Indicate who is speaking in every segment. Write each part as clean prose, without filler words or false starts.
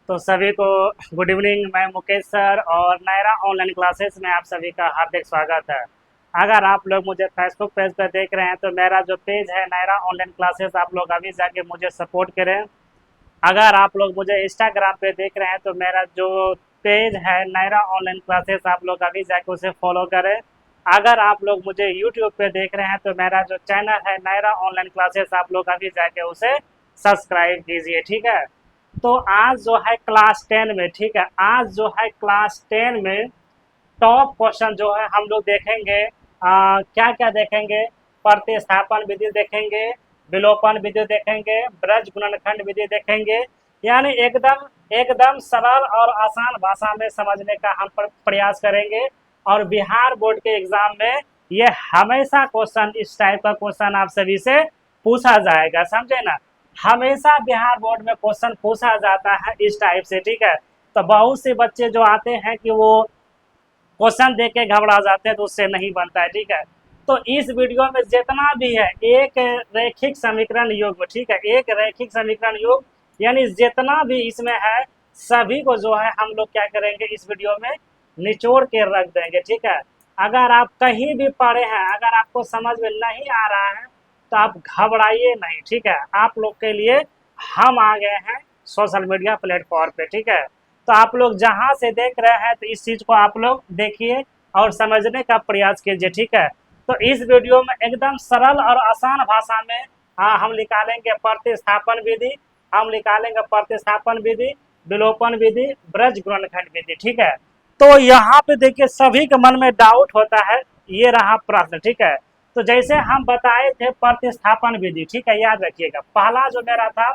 Speaker 1: तो सभी को गुड इवनिंग। मैं मुकेश सर और नायरा ऑनलाइन क्लासेस में आप सभी का हार्दिक स्वागत है। अगर आप लोग मुझे फेसबुक पेज पर देख रहे हैं तो मेरा जो पेज है नायरा ऑनलाइन क्लासेस, आप लोग अभी जाके मुझे सपोर्ट करें। अगर आप लोग मुझे इंस्टाग्राम पे देख रहे हैं तो मेरा जो पेज है नायरा ऑनलाइन क्लासेस, आप लोग अभी जाके उसे फॉलो करें। अगर आप लोग मुझे यूट्यूब पे देख रहे हैं तो मेरा जो चैनल है नायरा ऑनलाइन क्लासेस, आप लोग अभी जाके उसे सब्सक्राइब कीजिए, ठीक है। तो आज जो है क्लास 10 में, ठीक है, आज जो है क्लास 10 में टॉप क्वेश्चन जो है हम लोग देखेंगे। क्या क्या देखेंगे? प्रतिस्थापन विधि देखेंगे, विलोपन विधि देखेंगे, ब्रज गुणनखंड विधि देखेंगे। यानी एकदम एकदम सरल और आसान भाषा में समझने का हम प्रयास करेंगे। और बिहार बोर्ड के एग्जाम में ये हमेशा क्वेश्चन, इस टाइप का क्वेश्चन आप सभी से पूछा जाएगा, समझे ना। हमेशा बिहार बोर्ड में क्वेश्चन पूछा जाता है इस टाइप से, ठीक है। तो बहुत से बच्चे जो आते हैं कि वो क्वेश्चन देख के घबरा जाते हैं, तो उससे नहीं बनता है, ठीक है। तो इस वीडियो में जितना भी है एक रैखिक समीकरण योग, ठीक है, एक रैखिक समीकरण योग, यानी जितना भी इसमें है सभी को जो है हम लोग क्या करेंगे, इस वीडियो में निचोड़ के रख देंगे, ठीक है। अगर आप कहीं भी पढ़े हैं, अगर आपको समझ में नहीं आ रहा है तो आप घबराइए नहीं, ठीक है। आप लोग के लिए हम आ गए हैं सोशल मीडिया प्लेटफॉर्म पे, ठीक है। तो आप लोग जहां से देख रहे हैं तो इस चीज को आप लोग देखिए और समझने का प्रयास कीजिए, ठीक है। तो इस वीडियो में एकदम सरल और आसान भाषा में हम निकालेंगे प्रतिस्थापन विधि, हम निकालेंगे प्रतिस्थापन विधि, विलोपन विधि, ब्रज गुणनखंड विधि, ठीक है। तो यहाँ पे देखिए सभी के मन में डाउट होता है, ये रहा प्रश्न, ठीक है। तो जैसे हम बताए थे प्रतिस्थापन विधि, ठीक है, याद रखिएगा पहला जो मेरा था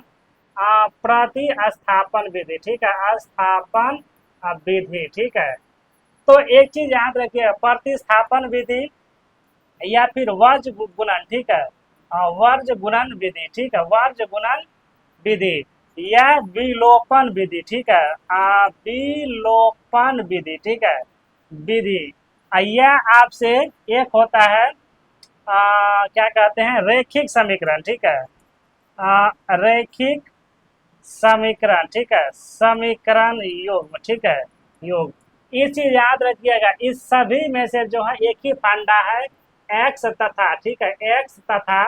Speaker 1: प्रतिस्थापन विधि, ठीक है, स्थापन विधि, ठीक है। तो एक चीज याद रखिए, प्रतिस्थापन विधि या फिर वर्ज गुणन, ठीक है, वर्ज गुणन विधि, ठीक है, वर्ज गुणन विधि या विलोपन विधि, ठीक है, विलोपन विधि, ठीक है, विधि। यह आपसे एक होता है क्या कहते हैं, रैखिक समीकरण, ठीक है, रैखिक समीकरण, ठीक है, समीकरण योग, ठीक है, योग। इस चीज याद रखिएगा, इस सभी में से जो है एक ही फंडा है, एक्स तथा, ठीक है, एक्स तथा,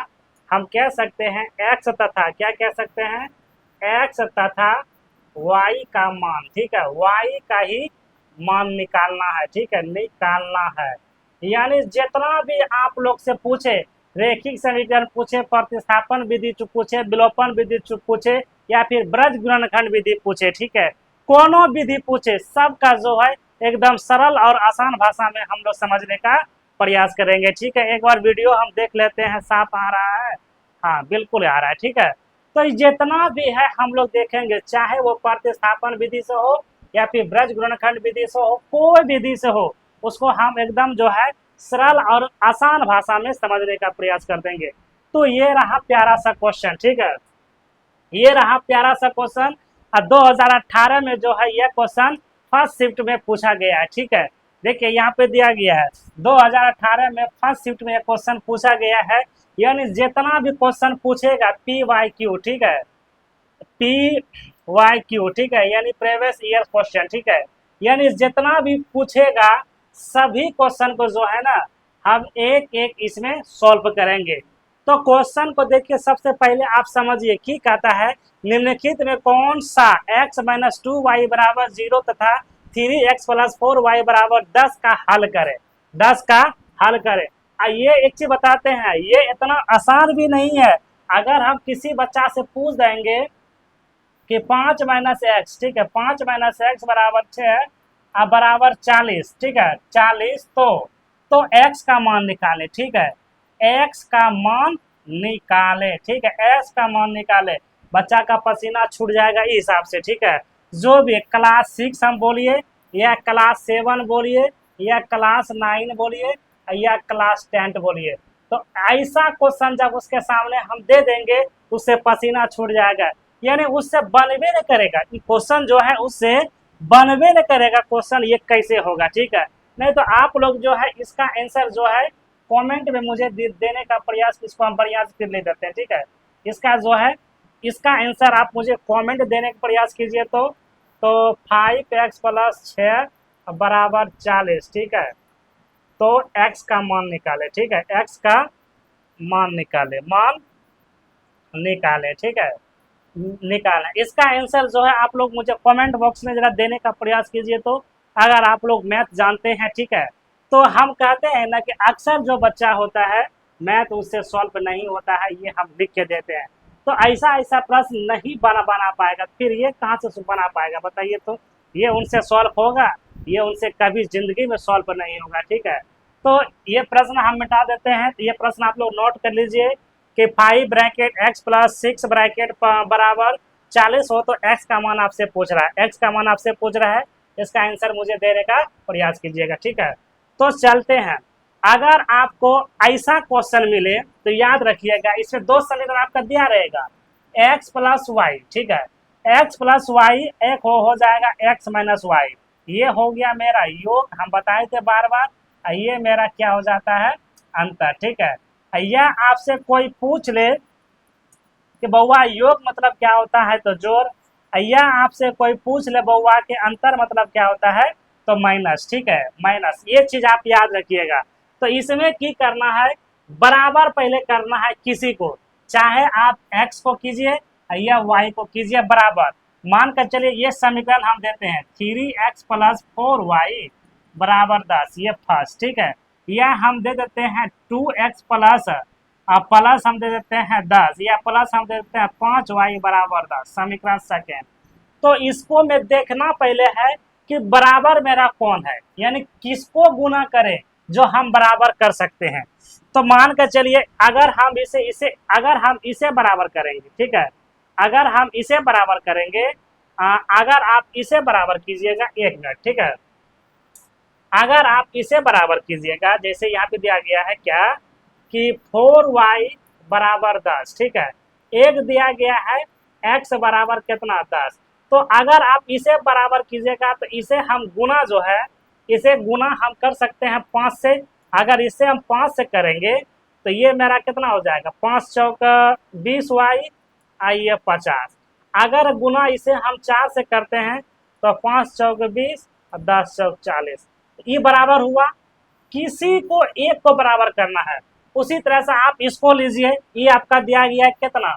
Speaker 1: हम कह सकते हैं एक्स तथा, क्या कह सकते हैं, एक्स तथा वाई का मान, ठीक है, वाई का ही मान निकालना है, ठीक है, निकालना है। यानी जितना भी आप लोग से पूछे, रैखिक समीकरण पूछे, प्रतिस्थापन विधि पूछे, विलोपन विधि पूछे या फिर ब्रज गुणनखंड विधि पूछे, ठीक है, कोनो विधि पूछे, सबका जो है एकदम सरल और आसान भाषा में हम लोग समझने का प्रयास करेंगे, ठीक है। एक बार वीडियो हम देख लेते हैं, साफ आ रहा है? हाँ बिल्कुल आ रहा है, ठीक है। तो जितना भी है हम लोग देखेंगे, चाहे वो प्रतिस्थापन विधि से हो या फिर ब्रज गुणनखंड विधि से हो, कोई विधि से हो, उसको हम एकदम जो है सरल और आसान भाषा में समझने का प्रयास कर देंगे। तो ये रहा प्यारा सा क्वेश्चन, ठीक है, ये रहा प्यारा सा क्वेश्चन। 2018 में जो है यह क्वेश्चन फर्स्ट शिफ्ट में पूछा गया है, ठीक है। देखिए यहाँ पे दिया गया है 2018 में फर्स्ट शिफ्ट में क्वेश्चन पूछा गया है। यानी जितना भी क्वेश्चन पूछेगा पी वाई क्यू, ठीक है, पी वाई क्यू, ठीक है, यानी प्रीवियस ईयर क्वेश्चन, ठीक है, यानी जितना भी पूछेगा सभी क्वेश्चन को जो है ना हम एक एक इसमें सॉल्व करेंगे। तो क्वेश्चन को देखिए, सबसे पहले आप समझिए की कहता है, निम्नलिखित में कौन सा x माइनस 2y बराबर 0 तथा 3x प्लस 4y बराबर 10 का हल करे, 10 का हल करे। ये एक चीज बताते हैं, ये इतना आसान भी नहीं है। अगर हम किसी बच्चा से पूछ देंगे कि 5 माइनस एक्स, ठीक है, 5 माइनस एक्स बराबर 6 बराबर 40, ठीक है, 40, तो एक्स का मान निकाले, ठीक है, एक्स का मान निकाले, ठीक है, एक्स का मान निकाले। बच्चा का पसीना छूट जाएगा इस हिसाब से, ठीक है। जो भी क्लास 6 हम बोलिए या क्लास 7 बोलिए या क्लास 9 बोलिए या क्लास 10 बोलिए, तो ऐसा क्वेश्चन जब उसके सामने हम दे देंगे उससे पसीना छूट जाएगा, यानी उससे बनवे न करेगा क्वेश्चन, जो है उससे बनवे न करेगा क्वेश्चन, ये कैसे होगा, ठीक है। नहीं तो आप लोग जो है इसका आंसर जो है कमेंट में मुझे देने का प्रयास, इसको हम प्रयास कर ले देते हैं, ठीक है। इसका जो है इसका आंसर आप मुझे कमेंट देने का प्रयास कीजिए। तो तो 5x प्लस 6 बराबर 40, ठीक है। तो x का मान निकाले, ठीक है, x का मान निकाले, मान निकाले, ठीक है, निकालना। इसका आंसर जो है आप लोग मुझे कमेंट बॉक्स में जरा देने का प्रयास कीजिए। तो अगर आप लोग मैथ जानते हैं, ठीक है, तो हम कहते हैं ना कि अक्सर जो बच्चा होता है मैथ उससे सॉल्व नहीं होता है, ये हम लिख के देते हैं। तो ऐसा ऐसा प्रश्न नहीं बना पाएगा, फिर ये कहाँ से बना पाएगा बताइए। तो ये उनसे सॉल्व होगा, ये उनसे कभी जिंदगी में सॉल्व नहीं होगा, ठीक है। तो ये प्रश्न हम मिटा देते हैं। ये प्रश्न आप लोग नोट कर लीजिए कि 5 ब्रैकेट x प्लस 6 ब्रैकेट बराबर 40 हो, तो x का मान आपसे पूछ रहा है, x का मान आपसे पूछ रहा है, इसका आंसर मुझे देने का प्रयास कीजिएगा, ठीक है। तो चलते हैं। अगर आपको ऐसा क्वेश्चन मिले तो याद रखिएगा, इसमें दो समीकरण आपका दिया रहेगा, x प्लस वाई, ठीक है, x प्लस वाई एक हो जाएगा x माइनस वाई, ये हो गया मेरा योग, हम बताए थे बार बार, ये मेरा क्या हो जाता है, अंतर, ठीक है। या आपसे कोई पूछ ले कि बउआ योग मतलब क्या होता है, तो जोड़, या आपसे कोई पूछ ले बउआ के अंतर मतलब क्या होता है, तो माइनस, ठीक है, माइनस, ये चीज आप याद रखिएगा। तो इसमें की करना है, बराबर पहले करना है किसी को, चाहे आप x को कीजिए या y को कीजिए बराबर। मान कर चलिए ये समीकरण हम देते हैं 3x प्लस 4y बराबर 10, ये फर्स्ट, ठीक है। या हम दे देते हैं 2x प्लस प्लस हम दे देते हैं 10, या प्लस हम दे देते हैं 5y बराबर 10, समीकरण सेकेंड। तो इसको मैं देखना पहले है कि बराबर मेरा कौन है, यानी किसको गुना करें जो हम बराबर कर सकते हैं। तो मान कर चलिए अगर हम इसे बराबर करेंगे, ठीक है, अगर हम इसे बराबर करेंगे, अगर आप इसे बराबर कीजिएगा, एक मिनट, ठीक है, अगर आप इसे बराबर कीजिएगा, जैसे यहाँ पे दिया गया है क्या कि 4y बराबर 10, ठीक है, एक दिया गया है x बराबर कितना 10। तो अगर आप इसे बराबर कीजिएगा तो इसे हम गुना जो है, इसे गुना हम कर सकते हैं 5 से। अगर इसे हम 5 से करेंगे तो ये मेरा कितना हो जाएगा, 5 चौक 20y, आइए 50। अगर गुना इसे हम 4 से करते हैं तो 5 चौक 20 और 10 चौक 40, ये बराबर हुआ। किसी को एक को बराबर करना है, उसी तरह से आप इसको लीजिए, ये आपका दिया गया है कितना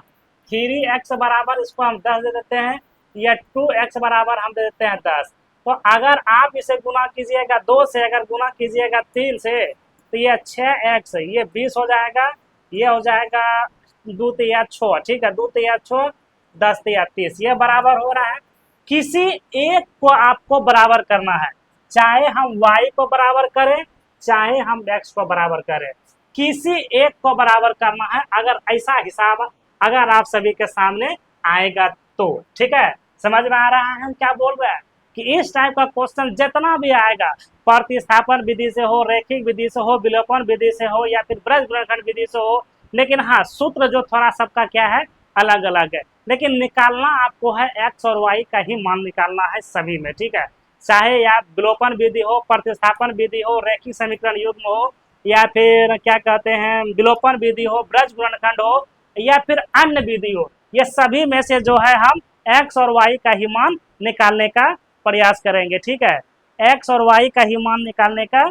Speaker 1: 3x बराबर, इसको हम 10 दे देते हैं, या 2x बराबर हम दे देते हैं 10। तो अगर आप इसे गुना कीजिएगा 2 से, अगर गुना कीजिएगा 3 से, तो ये 6x, ये 20 हो जाएगा, ये हो जाएगा 2 तिया 6, ठीक है, 2 तिया 6, 10 तिया 30, ये बराबर हो रहा है। किसी एक को आपको बराबर करना है, चाहे हम y को बराबर करें, चाहे हम x को बराबर करें, किसी एक को बराबर करना है। अगर ऐसा हिसाब अगर आप सभी के सामने आएगा तो, ठीक है, समझ में आ रहा है हम क्या बोल रहे हैं, कि इस टाइप का क्वेश्चन जितना भी आएगा, प्रतिस्थापन विधि से हो, रैखिक विधि से हो, विलोपन विधि से हो, या फिर ब्रज गुणनखंड विधि से हो, लेकिन हाँ सूत्र जो थोड़ा सबका क्या है, अलग अलग है, लेकिन निकालना आपको है x और y का ही मान निकालना है सभी में, ठीक है। चाहे या विलोपन विधि हो, प्रतिस्थापन विधि हो, रैखिक समीकरण युग्म हो, या फिर क्या कहते हैं विलोपन विधि हो, ब्रज गुणनखंड हो, या फिर अन्य विधि हो, ये सभी में से जो है हम x और y का ही मान निकालने का प्रयास करेंगे, ठीक है, x और y का ही मान निकालने का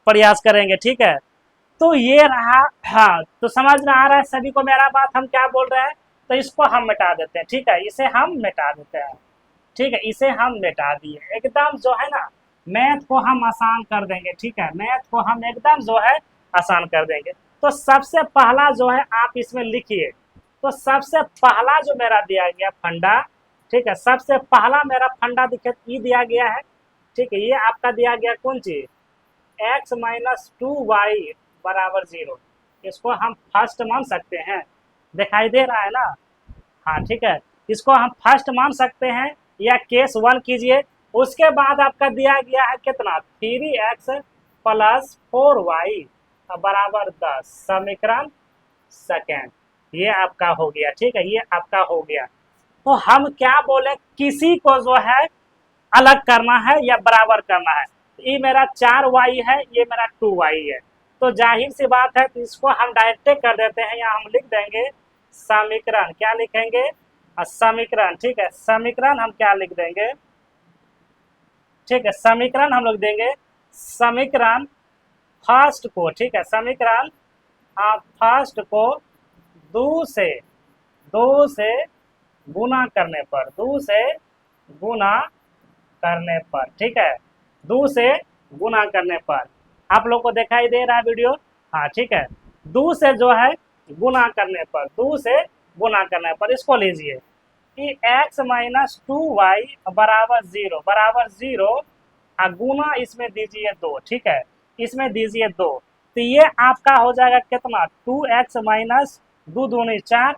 Speaker 1: प्रयास करेंगे, ठीक है। तो ये रहा, हाँ, तो समझ में आ रहा है सभी को मेरा बात, हम क्या बोल रहे हैं। तो इसको हम मिटा देते हैं, ठीक है, इसे हम मिटा देते हैं, ठीक है, इसे हम मिटा दिए, एकदम जो है ना मैथ को हम आसान कर देंगे, ठीक है, मैथ को हम एकदम जो है आसान कर देंगे। तो सबसे पहला जो है आप इसमें लिखिए, तो सबसे पहला जो मेरा दिया गया फंडा, ठीक है, सबसे पहला मेरा फंडा दिखे दिया गया है, ठीक है, ये आपका दिया गया कौन चीज, x माइनस 2y बराबर 0, इसको हम फर्स्ट मान सकते हैं, दिखाई दे रहा है ना, हाँ, ठीक है, इसको हम फर्स्ट मान सकते हैं, या केस 1 कीजिए। उसके बाद आपका दिया गया है कितना 3x प्लस 4y बराबर 10, समीकरण सेकेंड, ये आपका हो गया, ठीक है, ये आपका हो गया। तो हम क्या बोले, किसी को जो है अलग करना है या बराबर करना है। ये मेरा 4y है, ये मेरा 2y है, तो जाहिर सी बात है, तो इसको हम डायरेक्ट कर देते हैं, या हम लिख देंगे समीकरण, क्या लिखेंगे, समीकरण, ठीक है। समीकरण हम क्या लिख देंगे, ठीक है, समीकरण हम लोग देंगे समीकरण फर्स्ट को, ठीक है, समीकरण फर्स्ट को दो से गुना करने पर, दो से गुना करने पर, ठीक है, दो से गुना करने पर। आप लोग को दिखाई दे रहा है वीडियो? हाँ, ठीक है। दो से जो है गुना करने पर, दो से गुना करने पर इसको लीजिए कि x माइनस 2y बराबर जीरो गुना इसमें दीजिए 2, ठीक है, इसमें दीजिए 2। तो ये आपका हो जाएगा कितना, 2x माइनस 2 दूनी 4,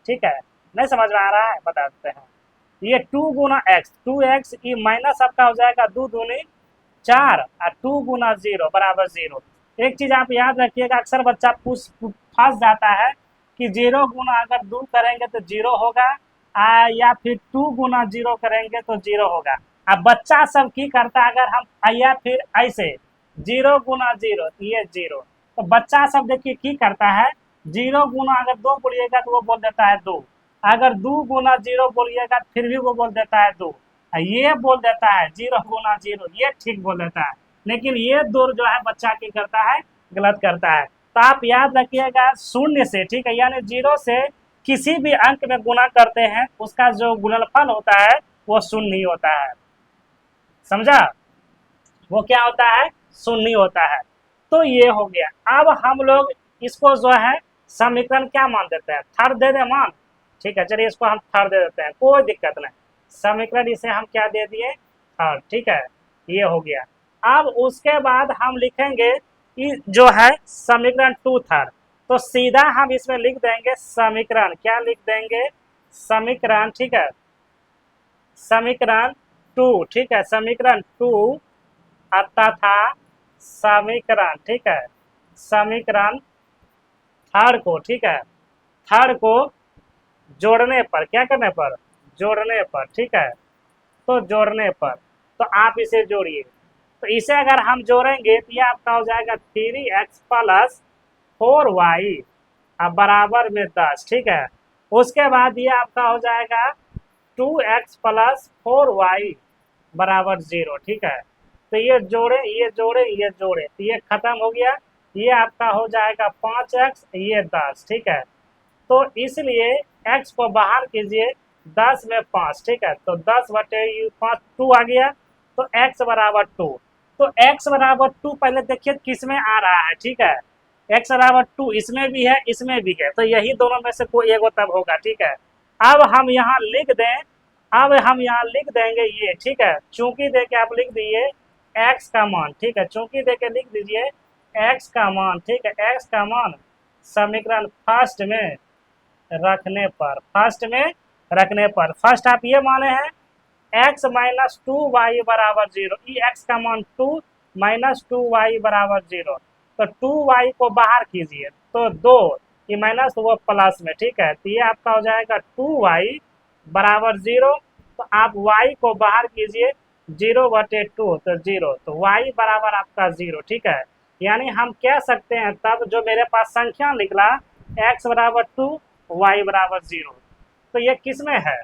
Speaker 1: ठीक है। नहीं समझ में आ रहा है, बता देते हैं। ये 2 गुना एक्स, 2x ये माइनस आपका हो जाएगा 2 दूनी 4 और 2 गुना 0 बराबर 0। एक चीज आप याद रखिएगा, अक्सर बच्चा फंस जाता है कि 0 गुना अगर 2 करेंगे तो 0 होगा या फिर 2 गुना 0 करेंगे तो 0 होगा। अब बच्चा सब की करता है, अगर हम या फिर ऐसे 0 गुना 0 ये 0, तो बच्चा सब देखिए की करता है, 0 गुना अगर 2 बोलिएगा तो वो बोल देता है 2, अगर 2 गुना 0 बोलिएगा फिर भी वो बोल देता है 2, ये बोल देता है 0 गुना 0, ये ठीक बोल देता है। लेकिन ये दो जो है बच्चा की करता है, गलत करता है। तो आप याद रखिएगा शून्य से, ठीक है, यानी 0 से किसी भी अंक में गुना करते हैं उसका जो गुणनफल होता है वो शून्य ही होता है, समझा? वो क्या होता है, शून्य होता है। तो ये हो गया। अब हम लोग इसको जो है समीकरण क्या मान देते हैं, थर्ड दे दे मान, ठीक है, चलिए इसको हम थर्ड दे देते हैं, कोई दिक्कत नहीं। समीकरण इसे हम क्या दे दिए, थर्ड, ठीक है, ये हो गया। अब उसके बाद हम लिखेंगे कि जो है समीकरण 2 थर्ड, तो सीधा हम इसमें लिख देंगे समीकरण, क्या लिख देंगे, समीकरण, ठीक है, समीकरण 2, ठीक है, समीकरण 2 तथा समीकरण, ठीक है, समीकरण थर्ड को, ठीक है, थर्ड को जोड़ने पर, क्या करने पर, जोड़ने पर, ठीक है, तो जोड़ने पर, तो आप इसे जोड़िए। तो इसे अगर हम जोड़ेंगे तो ये आपका हो जाएगा 3x प्लस 4y बराबर में 10, ठीक है। उसके बाद ये आपका हो जाएगा 2x प्लस 4y बराबर 0, ठीक है। तो ये जोड़े ये जोड़े ये जोड़े तो ये खत्म हो गया, ये आपका हो जाएगा 5x, ये 10, ठीक है। तो इसलिए x को बाहर कीजिए, 10 में 5, ठीक है, तो 10 बटे 5 2 आ गया, तो x बराबर 2। तो x बराबर 2 पहले देखिए किस में आ रहा है, ठीक है, x बराबर 2 इसमें भी है इसमें भी है, तो यही दोनों में से कोई एक तब होगा, ठीक है। अब हम यहाँ लिख दें, अब हम यहाँ लिख देंगे ये, ठीक है, चूंकि दे के आप लिख दीजिए x का मान, ठीक है, चूंकि दे के लिख दीजिए x का मान, ठीक है, x का मान समीकरण फर्स्ट में रखने पर, फर्स्ट में रखने पर, फर्स्ट आप ये माने हैं x माइनस 2y बराबर 0, ये x का मान 2 माइनस 2y बराबर 0, तो 2y को बाहर कीजिए तो 2, ये माइनस वो प्लस में, ठीक है, तो ये आपका हो जाएगा 2y बराबर 0, तो आप y को बाहर कीजिए 0 बटे 2 तो 0, तो y बराबर आपका 0, ठीक है। यानी हम कह सकते हैं तब जो मेरे पास संख्या निकला x बराबर 2 y बराबर 0, तो ये किस में है,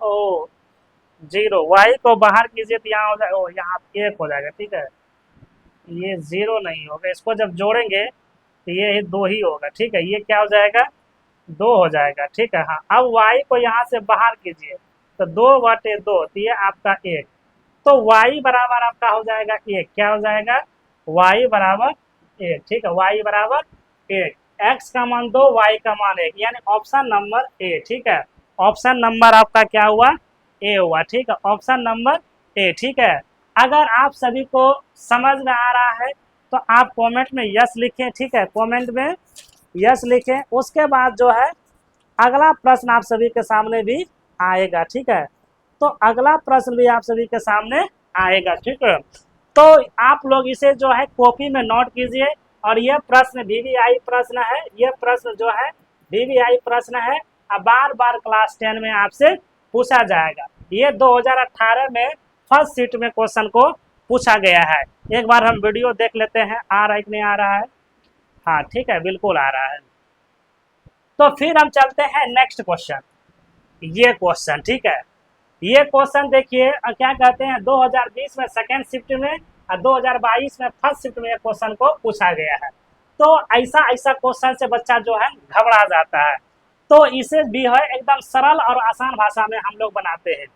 Speaker 1: ओ 0, y को बाहर कीजिए तो यहाँ हो जाएगा, ओ यहाँ 1 हो जाएगा, ठीक है, ये 0 नहीं होगा, इसको जब जोड़ेंगे तो ये 2 ही होगा, ठीक है, ये क्या हो जाएगा 2 हो जाएगा, ठीक है। हाँ, अब y को यहाँ से बाहर कीजिए तो 2 बटे 2, तो ये आपका 1, तो y बराबर आपका हो जाएगा 1, क्या हो जाएगा y बराबर 1, ठीक है, y बराबर 1, x का मान 2 y का मान 1, यानी ऑप्शन नंबर ए, ठीक है, ऑप्शन नंबर आपका क्या हुआ, ए हुआ, ठीक है, ऑप्शन नंबर ए, ठीक है। अगर आप सभी को समझ में आ रहा है तो आप कमेंट में यस लिखें, ठीक है, कमेंट में यस लिखें। उसके बाद जो है अगला प्रश्न आप सभी के सामने भी आएगा, ठीक है, तो अगला प्रश्न भी आप सभी के सामने आएगा, ठीक है। तो आप लोग इसे जो है कॉपी में नोट कीजिए, और यह प्रश्न वीवीआई प्रश्न है, यह प्रश्न जो है वीवीआई प्रश्न है, बार बार क्लास 10 में आपसे पूछा जाएगा। ये 2018 में फर्स्ट सीट में क्वेश्चन को पूछा गया है। एक बार हम वीडियो देख लेते हैं, आ रहा है कि नहीं आ रहा है, हाँ ठीक है, बिल्कुल आ रहा है। तो फिर हम चलते हैं नेक्स्ट क्वेश्चन। ये क्वेश्चन ठीक है, ये क्वेश्चन देखिए क्या कहते हैं 2020 में सेकेंड शिफ्ट में और 2022 में फर्स्ट शिफ्ट में ये क्वेश्चन को पूछा गया है। तो ऐसा ऐसा क्वेश्चन से बच्चा जो है घबरा जाता है, तो इसे भी है एकदम सरल और आसान भाषा में हम लोग बनाते हैं।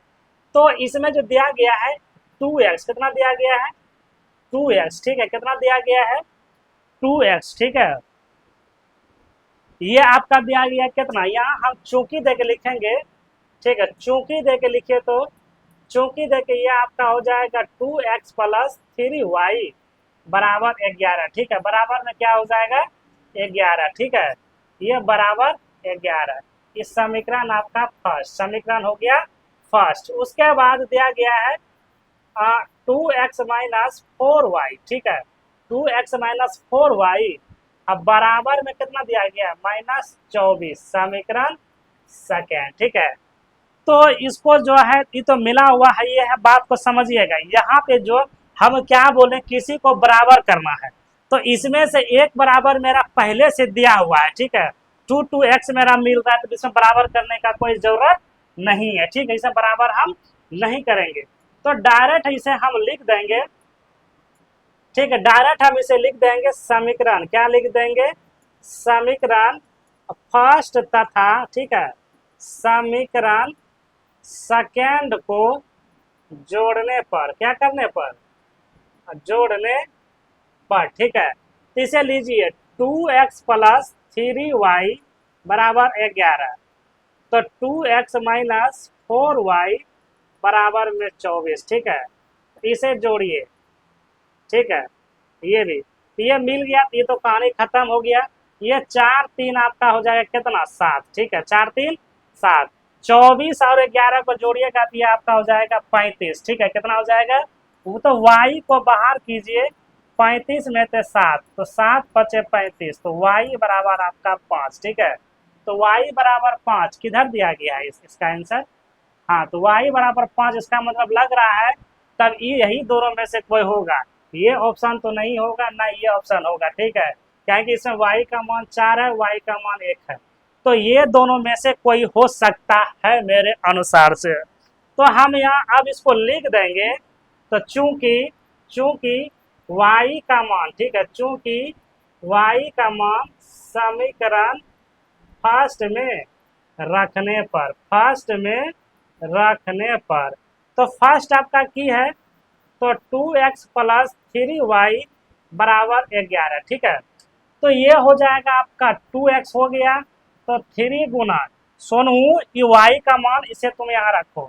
Speaker 1: तो इसमें जो दिया गया है 2x, कितना दिया गया है 2x, ठीक है, कितना दिया गया है 2x, ठीक है। ये आपका दिया गया कितना, यहाँ हम चौकी दे के लिखेंगे, ठीक है, चौकी दे के लिखे तो चौकी दे के ये आपका हो जाएगा 2x प्लस 3y बराबर 11, ठीक है, बराबर में क्या हो जाएगा 11, ठीक है, ये बराबर 11। इस समीकरण आपका फर्स्ट समीकरण हो गया फर्स्ट। उसके बाद दिया गया है 2x माइनस 4y, ठीक है, 2x माइनस 4y अब बराबर में कितना दिया गया -24, समीकरण सेकेंड, ठीक है। तो इसको जो है ये तो मिला हुआ है, ये है, बात को समझिएगा। यहाँ पे जो हम क्या बोले किसी को बराबर करना है, तो इसमें से एक बराबर मेरा पहले से दिया हुआ है, ठीक है, 2x मेरा मिल रहा है, तो इसमें बराबर करने का कोई जरूरत नहीं है, ठीक है, इसे बराबर हम नहीं करेंगे। तो डायरेक्ट इसे हम लिख देंगे, ठीक है, डायरेक्ट हम इसे लिख देंगे समीकरण, क्या लिख देंगे समीकरण फर्स्ट तथा, ठीक है, समीकरण सेकेंड को जोड़ने पर, क्या करने पर जोड़ने पर, ठीक है। तो इसे लीजिए 2x प्लस 3y बराबर 11, तो 2x माइनस 4y बराबर में 24, ठीक है, इसे जोड़िए, ठीक है, ये भी ये मिल गया, ये तो कहानी खत्म हो गया। ये 4 3 आपका हो जाएगा कितना 7, ठीक है, 4 3 7, 24 और 11 को जोड़िएगा तो ये आपका हो जाएगा 35, ठीक है, कितना हो जाएगा, वो तो y को बाहर कीजिए, 35 में से 7 तो 7 बचे 35, तो y बराबर आपका 5, ठीक है। तो y बराबर 5 किधर दिया गया है इसका आंसर, हाँ, तो y बराबर 5, इसका मतलब लग रहा है तब यही दोनों में से कोई होगा, ये ऑप्शन तो नहीं होगा ना ये ऑप्शन होगा, ठीक है, क्योंकि इसमें y का मान 4 है, y का मान 1 है, तो ये दोनों में से कोई हो सकता है मेरे अनुसार से। तो हम यहाँ अब इसको लिख देंगे, तो चूंकि y का मान, ठीक है, चूंकि y का मान समीकरण फर्स्ट में रखने पर, फर्स्ट में रखने पर, तो फर्स्ट आपका की है तो 2x प्लस 3y बराबर 11, ठीक है। तो ये हो जाएगा आपका 2x हो गया, तो 3 गुना सोनू ये y का मान इसे तुम यहाँ रखो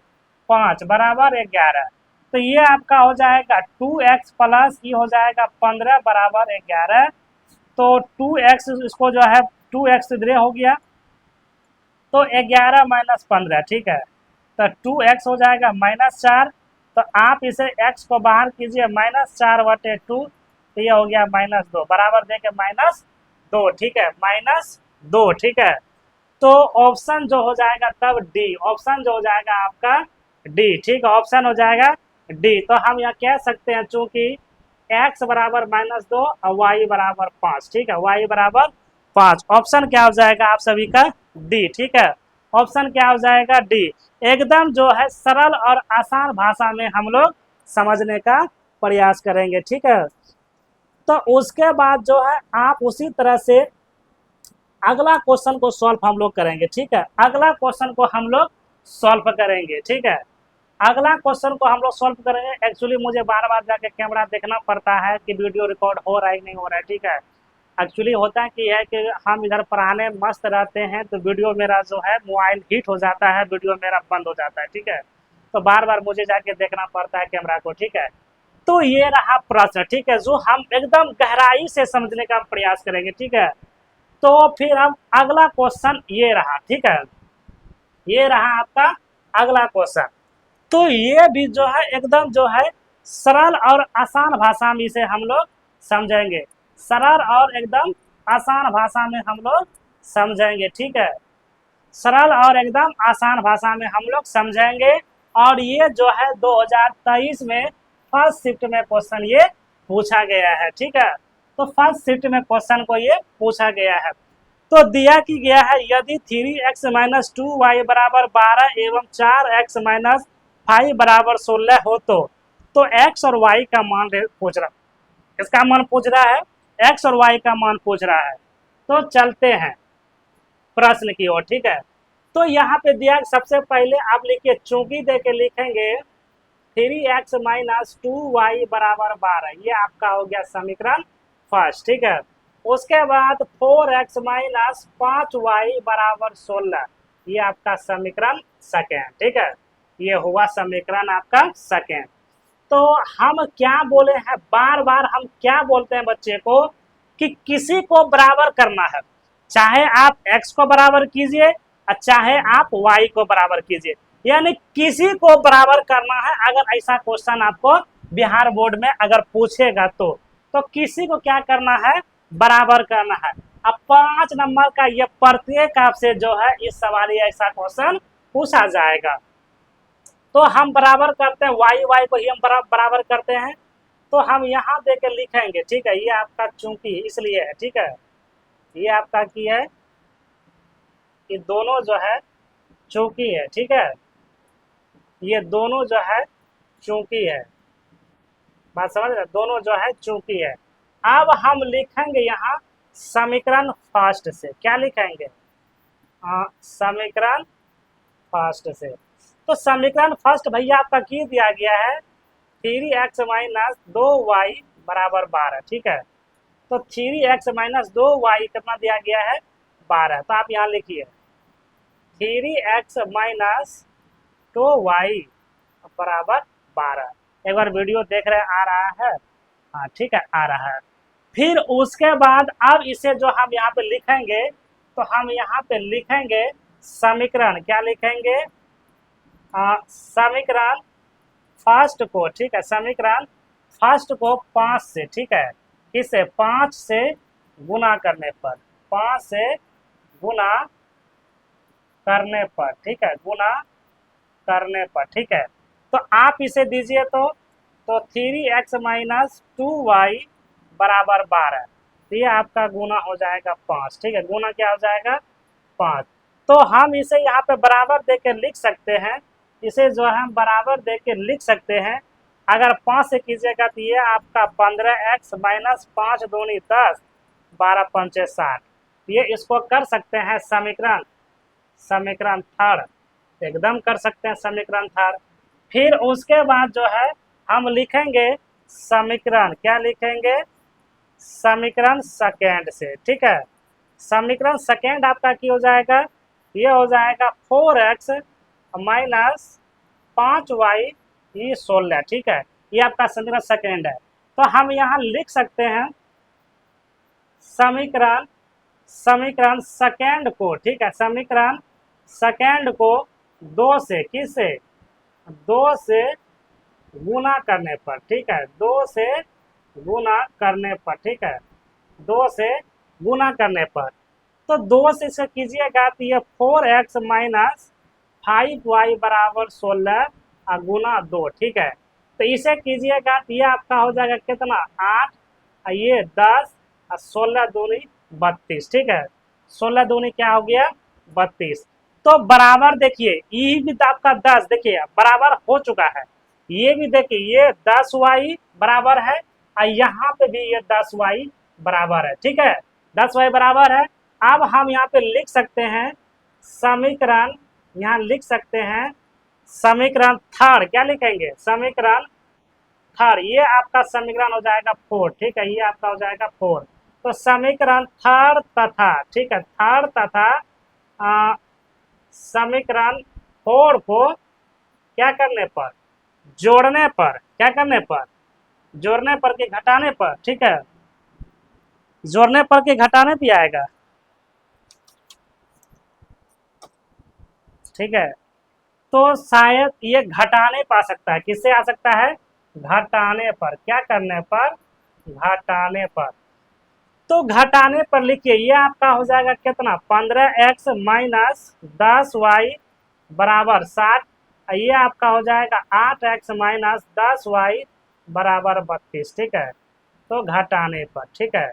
Speaker 1: 5 बराबर 11, तो ये आपका हो जाएगा 2x प्लस ये हो जाएगा 15 बराबर 11, तो 2x इसको जो है 2x इधर हो गया, तो 11 माइनस 15, ठीक है, तो 2x हो जाएगा -4, तो आप इसे x को बाहर कीजिए -4/2, तो ये हो गया -2 बराबर देके -2, ठीक है, -2, ठीक है। तो ऑप्शन जो हो जाएगा तब डी, ऑप्शन जो हो जाएगा आपका डी, ठीक है, ऑप्शन हो जाएगा डी। तो हम यहाँ कह सकते हैं चूंकि x बराबर -2 और y बराबर 5, ठीक है, y बराबर 5, ऑप्शन क्या हो जाएगा आप सभी का डी, ठीक है, ऑप्शन क्या हो जाएगा डी। एकदम जो है सरल और आसान भाषा में हम लोग समझने का प्रयास करेंगे, ठीक है। तो उसके बाद जो है आप उसी तरह से अगला क्वेश्चन को सॉल्व हम लोग करेंगे, ठीक है, अगला क्वेश्चन को हम लोग सॉल्व करेंगे, ठीक है, अगला क्वेश्चन को हम लोग सॉल्व करेंगे। एक्चुअली मुझे बार बार जाके कैमरा देखना पड़ता है कि वीडियो रिकॉर्ड हो रहा है नहीं हो रहा है, ठीक है। एक्चुअली होता है कि हम इधर पढ़ाने मस्त रहते हैं तो वीडियो मेरा जो है मोबाइल हीट हो जाता है, वीडियो मेरा बंद हो जाता है, ठीक है, तो बार बार मुझे जाके देखना पड़ता है कैमरा को, ठीक है। तो ये रहा प्रश्न, ठीक है, जो हम एकदम गहराई से समझने का प्रयास करेंगे, ठीक है। तो फिर हम अगला क्वेश्चन ये रहा, ठीक है, ये रहा आपका अगला क्वेश्चन। तो ये भी जो है एकदम जो है सरल और आसान भाषा में इसे हम लोग समझेंगे, सरल और एकदम आसान भाषा में हम लोग समझेंगे, ठीक है, सरल और एकदम आसान भाषा में हम लोग समझेंगे। और ये जो है 2023 में फर्स्ट शिफ्ट में क्वेश्चन ये पूछा गया है, ठीक है, तो फर्स्ट शिफ्ट में क्वेश्चन को ये पूछा गया है। तो दिया कि गया है यदि 3x माइनस 2y बराबर 12 एवं 4x माइनस 5 बराबर 16 हो तो x और y का मान पूछ रहा, किसका मान पूछ रहा है, x और y का मान पूछ रहा है। तो चलते हैं प्रश्न की ओर, ठीक है। तो यहाँ पे दिया सबसे पहले आप लिखिए, चूंकि दे के लिखेंगे 3x माइनस 2y बराबर 12, ये आपका हो गया समीकरण फर्स्ट, ठीक है। उसके बाद 4x माइनस 5y बराबर 16, ये आपका समीकरण सेकेंड, ठीक है। ये हुआ समीकरण आपका सेकेंड। तो हम क्या बोले हैं, बार बार हम क्या बोलते हैं बच्चे को कि किसी को बराबर करना है, चाहे आप x को बराबर कीजिए और चाहे आप y को बराबर कीजिए, यानी किसी को बराबर करना है। अगर ऐसा क्वेश्चन आपको बिहार बोर्ड में अगर पूछेगा तो किसी को क्या करना है, बराबर करना है। अब 5 नंबर का ये प्रत्येक आपसे जो है इस सवाल ऐसा क्वेश्चन पूछा जाएगा। तो हम बराबर करते हैं, y को ही हम बराबर करते हैं। तो हम यहाँ देकर लिखेंगे, ठीक है। ये आपका चूंकि इसलिए है, ठीक है। ये आपका की है, ये दोनों जो है चूंकि है, ठीक है। ये दोनों जो है चूंकि है, बात समझ रहे, दोनों जो है चूंकि है। अब हम लिखेंगे यहाँ समीकरण फर्स्ट से, क्या लिखेंगे, समीकरण फर्स्ट से। तो समीकरण फर्स्ट भैया आपका की दिया गया है 3x माइनस 2y बराबर 12, ठीक है। तो 3x माइनस 2y कितना दिया गया है, 12। तो आप यहाँ लिखिए 3x माइनस 2y बराबर 12। एक बार वीडियो देख रहे आ रहा है, हाँ ठीक है, आ रहा है। फिर उसके बाद अब इसे जो हम यहाँ पे लिखेंगे, तो हम यहाँ पे लिखेंगे समीकरण, क्या लिखेंगे, समीकरण फर्स्ट को, ठीक है। समीकरण फर्स्ट को 5 से, ठीक है, किससे, 5 से गुना करने पर, 5 से गुना करने पर, ठीक है, गुना करने पर, ठीक है। तो आप इसे दीजिए तो 3x माइनस 2y बराबर 12, तो ये आपका गुना हो जाएगा 5, ठीक है। गुना क्या हो जाएगा, 5। तो हम इसे यहाँ पे बराबर दे के लिख सकते हैं, इसे जो है हम बराबर दे के लिख सकते हैं। अगर 5 से कीजिएगा तो ये आपका 15x माइनस 5 दूनी 10, 12 पंचे 60, ये इसको कर सकते हैं समीकरण, समीकरण थर्ड, एकदम कर सकते हैं समीकरण थर्ड। फिर उसके बाद जो है हम लिखेंगे समीकरण, क्या लिखेंगे, समीकरण सेकेंड से, ठीक है। समीकरण सेकेंड आपका क्या हो जाएगा, ये हो जाएगा 4x माइनस 5y ये 16, ठीक है। ये आपका समीकरण सेकेंड है। तो हम यहाँ लिख सकते हैं समीकरण, समीकरण सेकेंड को, ठीक है, समीकरण सेकेंड को 2 से, किससे, 2 से गुना करने पर, ठीक है, 2 से गुना करने पर, ठीक है, 2 से गुना करने पर। तो 2 से इसे कीजिएगा तो ये 4x माइनस 5y बराबर 16 गुना 2, ठीक है। तो इसे कीजिएगा तो ये आपका हो जाएगा कितना, 8, ये 10 और 16 दूनी 32, ठीक है। 16 दूनी क्या हो गया, 32। तो बराबर देखिए, ये भी तो आपका 10, देखिए बराबर हो चुका है। ये भी देखिए, ये 10y बराबर है और यहाँ पे भी ये 10y बराबर है, ठीक है, 10y बराबर है। अब हम यहाँ पे लिख सकते हैं समीकरण, यहाँ लिख सकते हैं समीकरण थर्ड, क्या लिखेंगे, समीकरण थर्ड, ये आपका समीकरण हो जाएगा 4, ठीक है, ये आपका हो जाएगा 4। तो समीकरण थर्ड तथा, ठीक है, थर्ड तथा समीकरण 4 को क्या करने पर, जोड़ने पर, क्या करने पर, जोड़ने पर के घटाने पर, ठीक है, जोड़ने पर के घटाने पे आएगा, ठीक है। तो शायद ये घटाने पर आ सकता है, किससे आ सकता है, घटाने पर, क्या करने पर, घटाने पर। तो घटाने पर लिखिए, ये आपका हो जाएगा कितना, 15x माइनस 10y बराबर 60, ये आपका हो जाएगा 8x माइनस 10y बराबर 32, ठीक है। तो घटाने पर, ठीक है,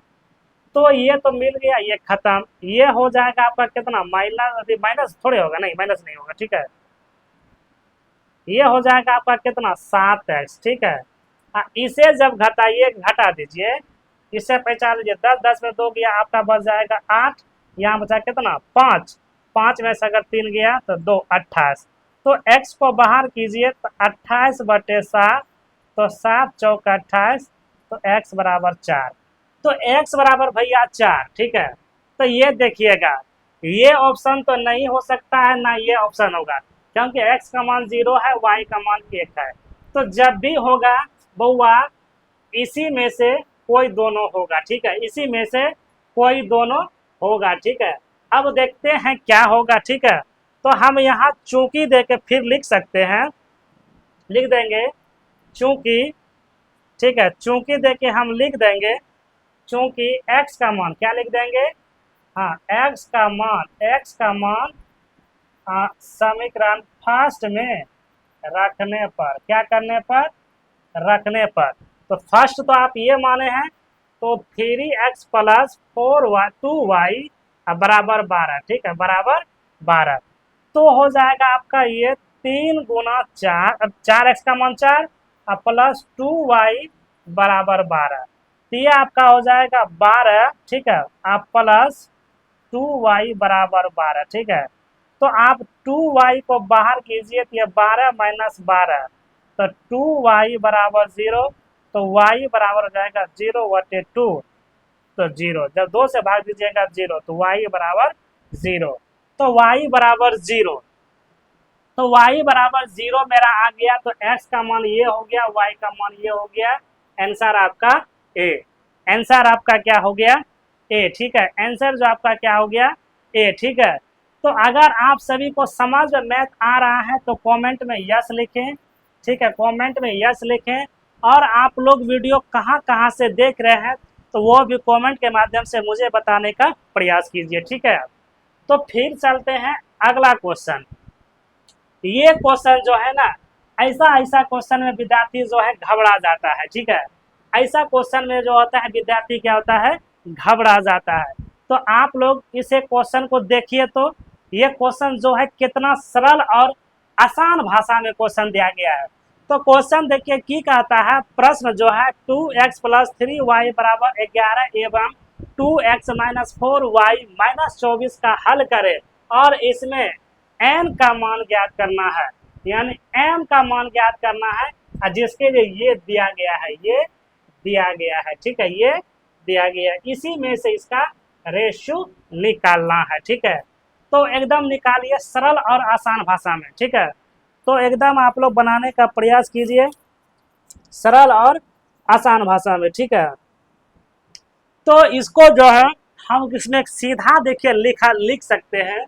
Speaker 1: तो ये तो मिल गया, ये खत्म। ये हो जाएगा आपका कितना, माइनस, माइनस थोड़े होगा, नहीं माइनस नहीं होगा, ठीक है। ये हो जाएगा आपका कितना, 7x, ठीक है। इसे जब घटाइए, घटा दीजिए, इससे पहचान लीजिए, 10 10 में 2 गया, आपका बच जाएगा 8। यहाँ बचा कितना, 5। 5 में से अगर 3 गया तो 2, 28। तो x को बाहर कीजिए तो 28/7, तो 7 चौक 28, तो x बराबर 4। तो x बराबर भैया 4, ठीक है। तो ये देखिएगा, ये ऑप्शन तो नहीं हो सकता है, ना ये ऑप्शन होगा, क्योंकि x का मान 0 है, y का मान 1 है। तो जब भी होगा बउआ, इसी में से कोई दोनों होगा, ठीक है, इसी में से कोई दोनों होगा, ठीक है। अब देखते हैं क्या होगा, ठीक है। तो हम यहाँ चूंकि दे के फिर लिख सकते हैं, लिख देंगे चूंकि, ठीक है, चूंकि दे के हम लिख देंगे, चूंकि x का मान क्या लिख देंगे, हाँ, x का मान समीकरण फर्स्ट में रखने पर, क्या करने पर, रखने पर। तो फर्स्ट तो आप ये माने हैं, तो 3x प्लस 4y 2y बराबर 12, ठीक है, बराबर 12। तो हो जाएगा आपका ये 3 गुना 4, अब 4x का मान 4 प्लस 2y बराबर 12। तो ये आपका हो जाएगा 12, ठीक है, आप प्लस 2y बराबर 12, ठीक है। तो आप 2y को बाहर कीजिए तो ये 12 माइनस 12, तो 2y बराबर 0, तो y बराबर हो जाएगा 0/2, तो 0, जब 2 से भाग दीजिएगा 0, तो y बराबर 0। तो y बराबर 0, तो y बराबर 0 मेरा आ गया। तो x का मान ये हो गया, y का मान ये हो गया, आंसर आपका ए। आंसर आपका क्या हो गया, ए, ठीक है। आंसर जो आपका क्या हो गया, ए, ठीक है। तो अगर आप सभी को समझ में मैथ आ रहा है तो कमेंट में यस लिखें, ठीक है, कमेंट में यस लिखें। और आप लोग वीडियो कहाँ कहाँ से देख रहे हैं तो वो भी कमेंट के माध्यम से मुझे बताने का प्रयास कीजिए, ठीक है। तो फिर चलते हैं अगला क्वेश्चन। ये क्वेश्चन जो है ना, ऐसा ऐसा क्वेश्चन में विद्यार्थी जो है घबरा जाता है, ठीक है। ऐसा क्वेश्चन में जो होता है विद्यार्थी क्या होता है, घबरा जाता है। तो आप लोग इसे क्वेश्चन को देखिए, तो ये क्वेश्चन जो है कितना सरल और आसान भाषा में क्वेश्चन दिया गया है। तो क्वेश्चन देखिए की कहता है, प्रश्न जो है 2x प्लस 3y बराबर 11 एवं 2x माइनस 4y माइनस 24 का हल करें और इसमें n का मान ज्ञात करना है, यानी m का मान ज्ञात करना है, जिसके लिए ये दिया गया है, ये दिया गया है, ठीक है, ये दिया गया है। इसी में से इसका रेशियो निकालना है, ठीक है। तो एकदम निकालिए सरल और आसान भाषा में, ठीक है। तो एकदम आप लोग बनाने का प्रयास कीजिए सरल और आसान भाषा में, ठीक है। तो इसको जो है हम इसमें सीधा देखिए लिख सकते हैं।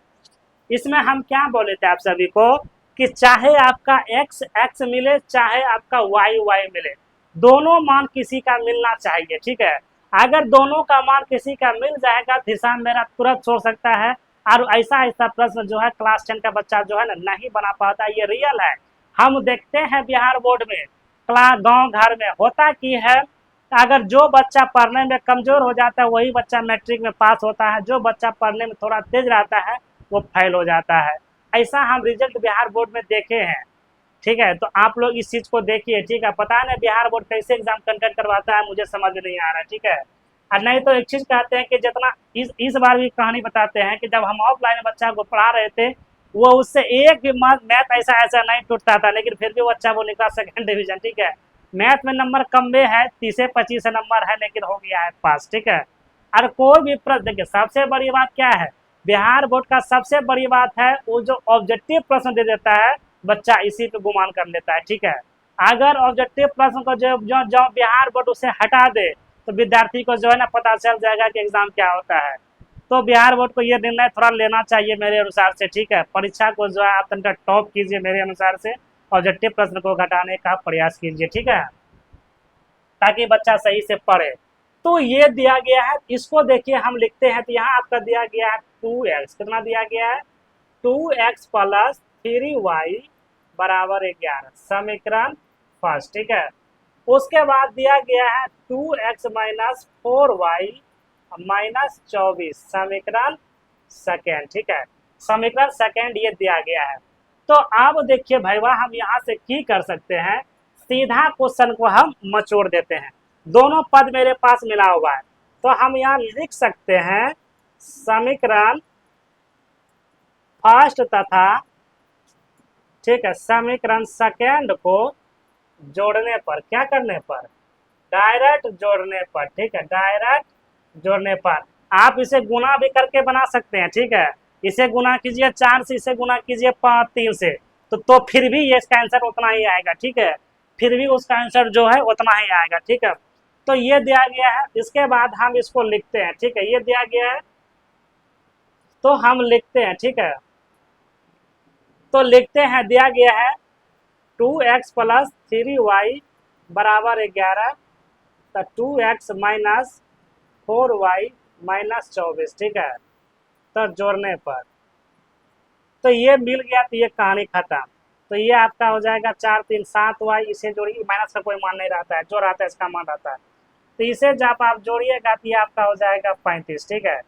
Speaker 1: इसमें हम क्या बोले थे आप सभी को कि चाहे आपका x x मिले, चाहे आपका y y मिले, दोनों मान किसी का मिलना चाहिए, ठीक है। अगर दोनों का मान किसी का मिल जाएगा तो हिसाब मेरा तुरंत छोड़ सकता है। और ऐसा ऐसा प्रश्न जो है क्लास 10 का बच्चा जो है ना नहीं बना पाता, ये रियल है। हम देखते हैं बिहार बोर्ड में, क्लास गाँव घर में होता की है, अगर जो बच्चा पढ़ने में कमजोर हो जाता है वही बच्चा मैट्रिक में पास होता है, जो बच्चा पढ़ने में थोड़ा तेज रहता है वो फेल हो जाता है। ऐसा हम रिजल्ट बिहार बोर्ड में देखे हैं, ठीक है। तो आप लोग इस चीज को देखिए, ठीक है। पता नहीं बिहार बोर्ड कैसे एग्जाम कंडक्ट करवाता है, मुझे समझ नहीं आ रहा, ठीक है। और नहीं तो एक चीज कहते हैं कि जितना इस बार भी कहानी बताते हैं कि जब हम ऑफलाइन बच्चा को पढ़ा रहे थे, वो उससे एक भी मैथ ऐसा ऐसा नहीं टूटता था, लेकिन फिर भी वो अच्छा वो निकला 2nd डिवीजन, ठीक है। मैथ में नंबर कम में है, 30-25 नंबर है, लेकिन हो गया है पास, ठीक है। और कोई भी प्रश्न देखिए, सबसे बड़ी बात क्या है, बिहार बोर्ड का सबसे बड़ी बात है वो जो ऑब्जेक्टिव प्रश्न दे देता है बच्चा इसी पे गुमान कर लेता है, ठीक है। अगर ऑब्जेक्टिव प्रश्न को जो बिहार बोर्ड उसे हटा दे तो विद्यार्थी को जो है ना पता चल जाएगा कि एग्जाम क्या होता है। तो बिहार बोर्ड को ये निर्णय थोड़ा लेना चाहिए मेरे अनुसार से, ठीक है। परीक्षा को जो है आप तनका टॉप कीजिए मेरे अनुसार से, ऑब्जेक्टिव प्रश्न को घटाने का प्रयास कीजिए, ठीक है, ताकि बच्चा सही से पढ़े। तो ये दिया गया है, इसको देखिए हम लिखते हैं। तो यहाँ आपका दिया गया है 2x, कितना दिया गया है, 2x प्लस 3y बराबर 11, समीकरण फर्स्ट, ठीक है। उसके बाद दिया गया है 2x माइनस 4y -24 समीकरण सेकेंड, ठीक है। समीकरण सेकेंड ये दिया गया है। तो अब देखिए भैया, हम यहाँ से की कर सकते हैं, सीधा क्वेश्चन को हम मचोड़ देते हैं। दोनों पद मेरे पास मिला हुआ है, तो हम यहाँ लिख सकते हैं समीकरण फर्स्ट तथा, ठीक है, समीकरण सेकेंड को जोड़ने पर, क्या करने पर, डायरेक्ट जोड़ने पर, ठीक है, डायरेक्ट जोड़ने पर। आप इसे गुना भी करके बना सकते हैं, ठीक है। इसे गुना कीजिए 4 से, इसे गुना कीजिए 3 से, तो फिर भी ये इसका आंसर उतना ही आएगा, ठीक है। फिर भी उसका आंसर जो है उतना ही आएगा, ठीक है। तो ये दिया गया है। इसके बाद हम इसको लिखते हैं, ठीक है, ये दिया गया है तो हम लिखते हैं, ठीक है। तो लिखते हैं, दिया गया है 2x प्लस 3y बराबर 11, तो 2x माइनस 4y माइनस 24, ठीक है। तो जोड़ने पर तो ये मिल गया, तो ये कहानी खत्म। तो ये आपका हो जाएगा 4 3 7y, इसे जोड़िए, माइनस का कोई मान नहीं रहता है, जो रहता है इसका मान रहता है। तो इसे जब आप जोड़िएगा तो ये आपका हो जाएगा 35, ठीक है।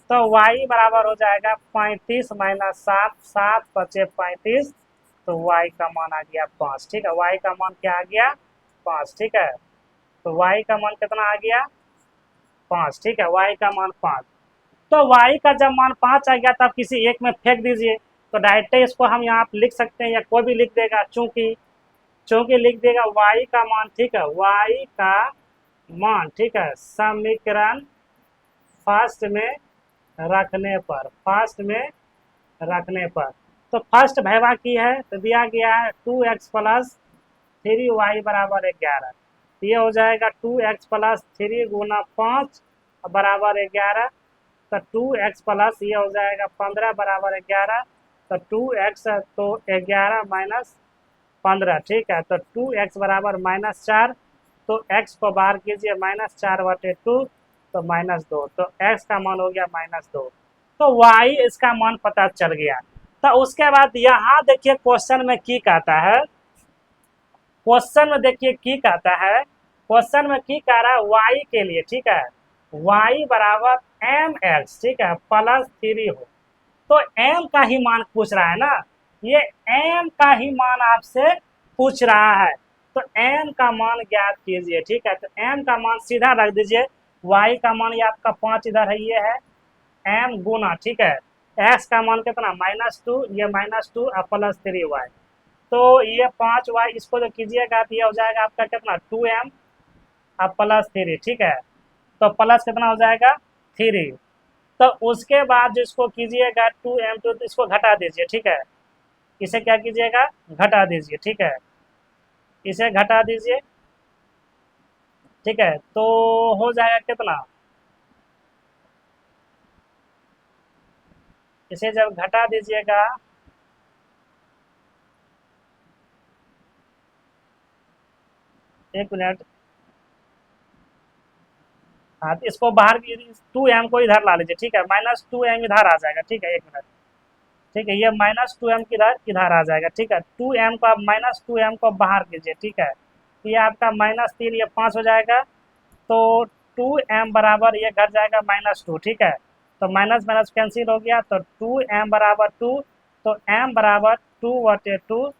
Speaker 1: तो y बराबर हो जाएगा 35 माइनस 7, 7 बचे 35, तो y का मान आ गया 5, ठीक है। y का मान क्या आ गया, 5, ठीक है। तो y का मान कितना आ गया, 5, ठीक है। y का मान 5। तो y का जब मान 5 आ गया तब किसी एक में फेंक दीजिए, तो डायरेक्ट इसको हम यहाँ लिख सकते हैं, या कोई भी लिख देगा, चूंकि चूंकि लिख देगा y का मान, ठीक है, y का मान, ठीक है, समीकरण फर्स्ट में रखने पर, फर्स्ट में रखने पर। तो फर्स्ट भैया की है, तो दिया गया है 2x प्लस 3y बराबर 11। ये हो जाएगा 2x प्लस 3 गुना 5 बराबर 11, तो 2x प्लस ये हो जाएगा 15 बराबर 11, तो 2x, तो 11 माइनस 15, ठीक है। तो 2x बराबर -4, तो x को बाहर कीजिए, -4/2, तो -2, तो x का मान हो गया -2। तो y इसका मान पता चल गया। तो उसके बाद यहाँ देखिए क्वेश्चन में की कहता है, क्वेश्चन में देखिए की कहता है, क्वेश्चन में की कह रहा है y के लिए, ठीक है, y बराबर mx, ठीक है, प्लस 3 हो। तो m का ही मान पूछ रहा है ना, ये m का ही मान आपसे पूछ रहा है। तो m का मान ज्ञात कीजिए, ठीक है। तो m का मान सीधा रख दीजिए, y का मान ये आपका 5 इधर है, ये है m गुना, ठीक है, x का मान कितना -2, ये -2 और प्लस 3y, तो ये 5y, इसको जो कीजिएगा तो ये हो जाएगा आपका कितना 2m और प्लस 3, ठीक है। तो प्लस कितना हो जाएगा 3। तो उसके बाद जो इसको कीजिएगा 2m2, तो इसको घटा दीजिए, ठीक है। इसे क्या कीजिएगा, घटा दीजिए, ठीक है, इसे घटा दीजिए, ठीक है। तो हो जाएगा कितना, इसे जब घटा दीजिएगा, एक मिनट, हाँ, तो इसको बाहर की 2m को इधर ला लीजिए, ठीक है, -2m इधर आ जाएगा, ठीक है, एक मिनट, ठीक है, ये -2m किधर इधर आ जाएगा, ठीक है। 2m को आप -2m को बाहर कीजिए, ठीक है, तो ये आपका -3, ये 5 हो जाएगा, तो 2m बराबर ये घट जाएगा -2, ठीक है। तो माइनस माइनस कैंसिल हो गया, तो 2m बराबर 2, तो m बराबर 2/2,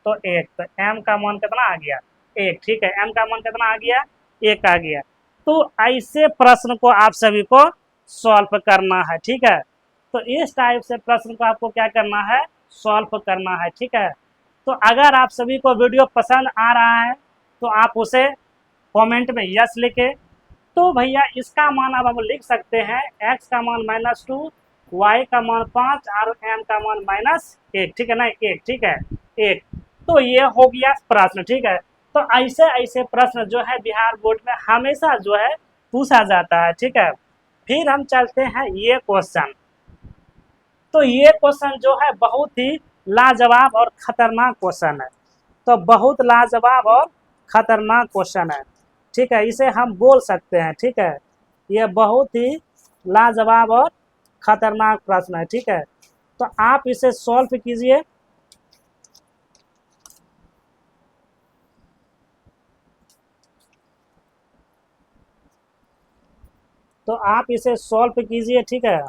Speaker 1: तो 1, तो m का मान कितना आ गया, 1, ठीक है, m का मान कितना आ गया, 1 आ गया। तो ऐसे प्रश्न को आप सभी को सॉल्व करना है, ठीक है। तो इस टाइप से प्रश्न को आपको क्या करना है, सॉल्व करना है, ठीक है। तो अगर आप सभी को वीडियो पसंद आ रहा है तो आप उसे कमेंट में यस लिखे। तो भैया इसका मान अब हम लिख सकते हैं, x का मान -2, y का मान 5 और m का मान -1, ठीक है ना, 1, ठीक है, 1। तो ये हो गया प्रश्न, ठीक है। तो ऐसे ऐसे प्रश्न जो है बिहार बोर्ड में हमेशा जो है पूछा जाता है, ठीक है। फिर हम चलते हैं ये क्वेश्चन। तो ये क्वेश्चन जो है बहुत ही लाजवाब और खतरनाक क्वेश्चन है। तो बहुत लाजवाब और खतरनाक क्वेश्चन है, ठीक है, इसे हम बोल सकते हैं, ठीक है। ये बहुत ही लाजवाब और खतरनाक प्रश्न है, ठीक है। तो आप इसे सॉल्व कीजिए। तो आप इसे सॉल्व कीजिए, ठीक है।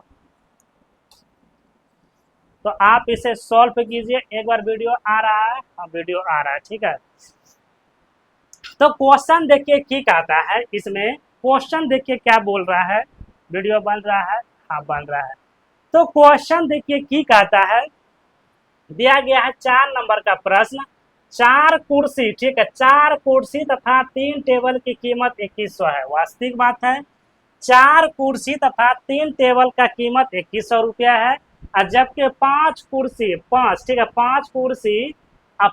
Speaker 1: तो आप इसे सॉल्व कीजिए, एक बार वीडियो आ रहा है, हाँ वीडियो आ रहा है, ठीक है। तो क्वेश्चन देखिए की कहता है इसमें, क्वेश्चन देखिए क्या बोल रहा है। वीडियो बन रहा है, हाँ बन रहा है। तो क्वेश्चन देखिए की कहता है, दिया गया है 4 नंबर का प्रश्न, 4 कुर्सी, ठीक है, 4 कुर्सी तथा 3 टेबल की कीमत 2100 है। वास्तविक बात है, 4 कुर्सी तथा 3 टेबल का कीमत 2100 रुपया है। और जबकि 5 कुर्सी, 5, ठीक है, 5 कुर्सी, अब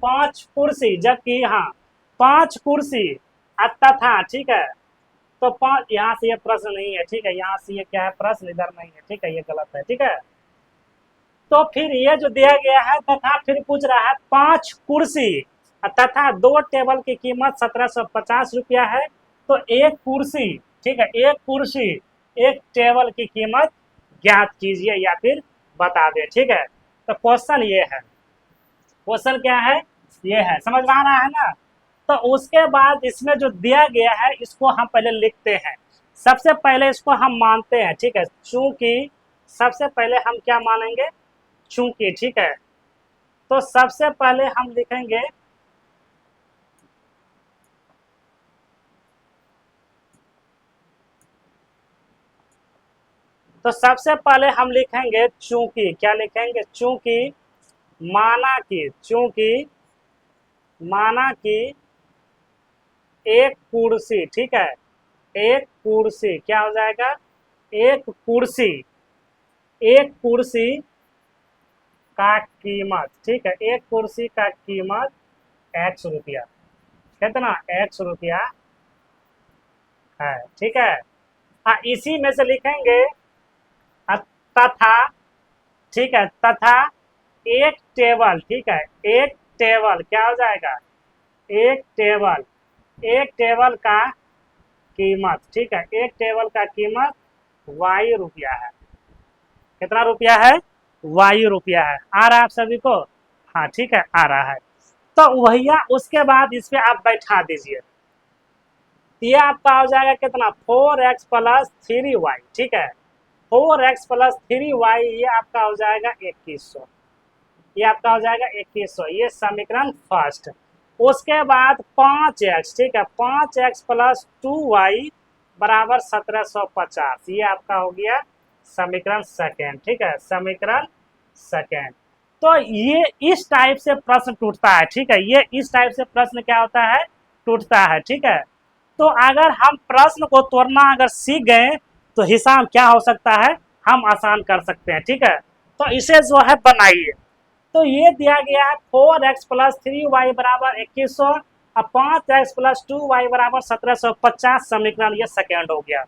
Speaker 1: 5 कुर्सी, जबकि हाँ 5 कुर्सी तथा, ठीक है। तो 5, यहाँ से ये प्रश्न नहीं है, ठीक है, यहाँ से ये क्या है, प्रश्न इधर नहीं है, ठीक है, ये गलत है, ठीक है। तो फिर ये जो दिया गया है तथा फिर पूछ रहा है 5 कुर्सी तथा 2 टेबल की कीमत 1750 रुपया है। तो एक कुर्सी, ठीक है, एक कुर्सी, एक टेबल की कीमत ज्ञात कीजिए या फिर बता दे, ठीक है। तो क्वेश्चन ये है, क्वेश्चन क्या है, ये है, समझ में आ रहा है ना। तो उसके बाद इसमें जो दिया गया है इसको हम पहले लिखते हैं। सबसे पहले इसको हम मानते हैं, ठीक है, चूंकि सबसे पहले हम क्या मानेंगे, चूंकि, ठीक है। तो सबसे पहले हम लिखेंगे, तो सबसे पहले हम लिखेंगे चूंकि, क्या लिखेंगे, चूंकि, माना कि, चूंकि माना कि एक कुर्सी, ठीक है, एक कुर्सी क्या हो जाएगा, एक कुर्सी, एक कुर्सी का कीमत, ठीक है, एक कुर्सी का कीमत x रुपया, कितना, x रुपया है, ठीक है। हाँ, इसी में से लिखेंगे तथा, ठीक है, तथा एक टेबल, ठीक है, एक टेबल क्या हो जाएगा, एक टेबल, एक टेबल का कीमत, ठीक है, एक टेबल का कीमत y रुपया है। कितना रुपया है, y रुपया है। आ रहा है आप सभी को, हाँ ठीक है, आ रहा है। तो भैया उसके बाद इस पे आप बैठा दीजिए, ये आपका हो जाएगा कितना, 4x+3y, ठीक है, 4x+3y, ये आपका हो जाएगा 2100, ये आपका हो जाएगा 2100, ये समीकरण फर्स्ट। उसके बाद 5x, ठीक है, 5x+2y बराबर 1750, ये आपका हो गया समीकरण सेकेंड, ठीक है, समीकरण सेकेंड। तो ये इस टाइप से प्रश्न टूटता है, ठीक है, ये इस टाइप से प्रश्न क्या होता है, टूटता है, ठीक है। तो अगर हम प्रश्न को तोड़ना अगर सीख गए तो हिसाब क्या हो सकता है, हम आसान कर सकते हैं, ठीक है। तो इसे जो है बनाइए। तो ये दिया गया है 4x+3y बराबर 2100 और 5x+2y बराबर 1750, समीकरण ये सेकेंड हो गया।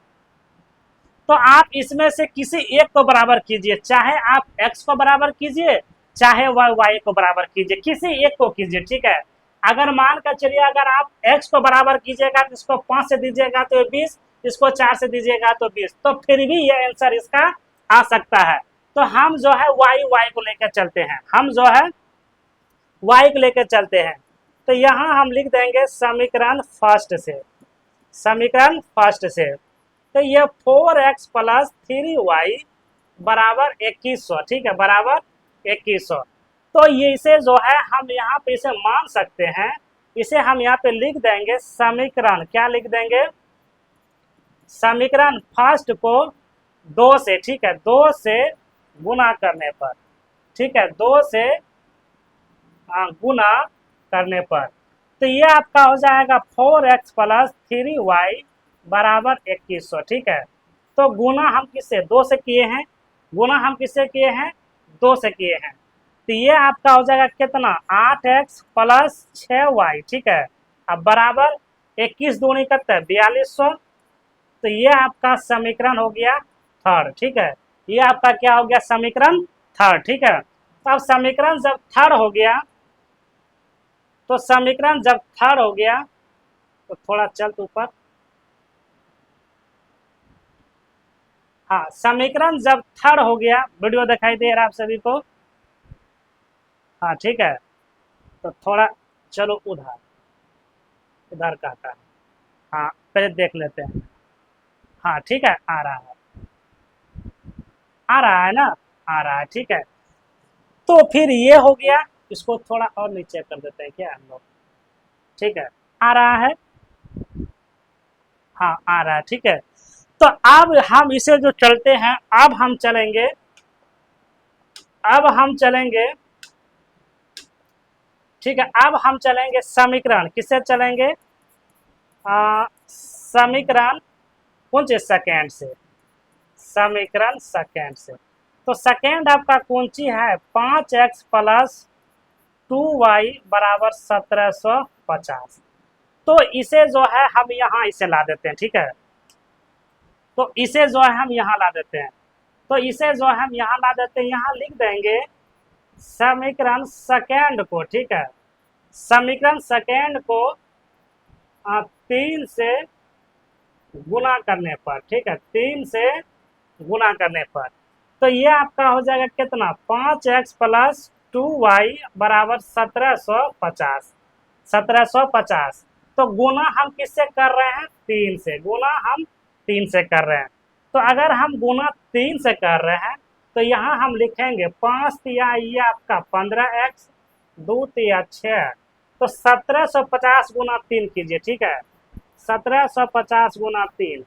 Speaker 1: तो आप इसमें से किसी एक को बराबर कीजिए, चाहे आप x को बराबर कीजिए, चाहे y को बराबर कीजिए, किसी एक को कीजिए, ठीक है। अगर मान कर चलिए अगर आप x को बराबर कीजिएगा तो इसको 5 से दीजिएगा तो 20, इसको 4 से दीजिएगा तो 20, तो फिर भी ये आंसर इसका आ सकता है। तो हम जो है y को लेकर चलते हैं, हम जो है y को लेकर चलते हैं। तो यहाँ हम लिख देंगे समीकरण फर्स्ट से, समीकरण फर्स्ट से। तो ये 4x+3y बराबर 2100, ठीक है, बराबर 2100। तो ये इसे जो है हम यहाँ पे इसे मान सकते हैं, इसे हम यहाँ पे लिख देंगे समीकरण, क्या लिख देंगे, समीकरण फर्स्ट को 2 से, ठीक है, 2 से गुना करने पर, ठीक है, 2 से गुना करने पर। तो ये आपका हो जाएगा 4x+3y बराबर 2100, ठीक है। तो गुना हम किससे, 2 से किए हैं, गुना हम किससे किए हैं, 2 से किए हैं। तो ये आपका हो जाएगा कितना, 8x+6y, ठीक है, अब बराबर 21 दूनी कितना, 4200। तो ये आपका समीकरण हो गया थर्ड, ठीक है, ये आपका क्या हो गया, समीकरण थर्ड, ठीक है। तो अब समीकरण जब थर्ड हो गया, तो समीकरण जब थर्ड हो गया, तो थोड़ा चल ऊपर, हाँ, समीकरण जब थर्ड हो गया, वीडियो दिखाई दे रहा है आप सभी को, हाँ ठीक है। तो थोड़ा चलो उधर, इधर कहता है, हाँ पहले देख लेते हैं। हाँ ठीक है, आ रहा है, आ रहा है ना, आ रहा है, ठीक है। तो फिर ये हो गया, इसको थोड़ा और नीचे कर देते हैं क्या हम लोग, ठीक है, आ रहा है, हाँ आ रहा है, ठीक है। तो अब हम इसे जो चलते हैं, अब हम चलेंगे, अब हम चलेंगे, ठीक है, अब हम चलेंगे समीकरण, किससे चलेंगे, समीकरण कौन सी, सेकेंड से, समीकरण सेकेंड से। तो सेकेंड आपका कौन सी है, 5x+2y बराबर 1750। तो इसे जो है हम यहाँ इसे ला देते हैं, ठीक है। तो इसे जो है हम यहाँ ला देते हैं, तो इसे जो है हम यहाँ ला देते हैं, यहाँ लिख देंगे समीकरण सेकेंड को, ठीक है, समीकरण सेकेंड को 3 से गुना करने पर, ठीक है, 3 से गुना करने पर, तो ये आपका हो जाएगा कितना, 5x+2y बराबर 1750, 1750। तो गुना हम किससे कर रहे हैं, 3 से, गुना हम 3 से कर रहे हैं। तो अगर हम गुना 3 से कर रहे हैं, तो यहाँ हम लिखेंगे 5 तिया ये आपका 15x, 2 तिया 6, तो 1750 गुना 3 कीजिए, ठीक है, 1750 गुना 3,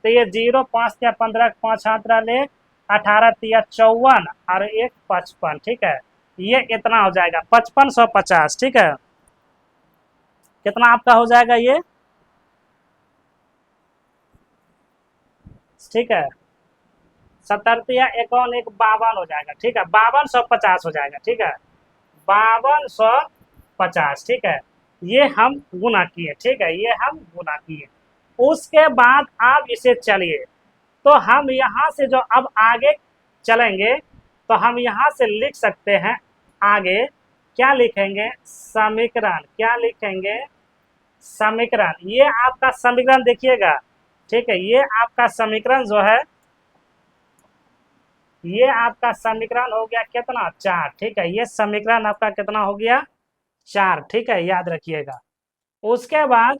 Speaker 1: तो ये 0, 5 तिया 15, 5 हाथ ले, 18 तिया 54 और 1 55, ठीक है, ये इतना हो जाएगा 5550, ठीक है। कितना आपका हो जाएगा ये, ठीक है, 70 तिया 51, 1 52 हो जाएगा, ठीक है, 5250 हो जाएगा, ठीक है, 5250, ठीक है, ये हम गुना किए, ठीक है, ये हम गुना किए। उसके बाद आप इसे चलिए, तो हम यहाँ से जो अब आगे चलेंगे, तो हम यहाँ से लिख सकते हैं आगे, क्या लिखेंगे, समीकरण, क्या लिखेंगे, समीकरण, ये आपका समीकरण देखिएगा, ठीक है, ये आपका समीकरण जो है, ये आपका समीकरण हो गया कितना, 4, ठीक है, ये समीकरण आपका कितना हो गया, 4, ठीक है, याद रखिएगा। उसके बाद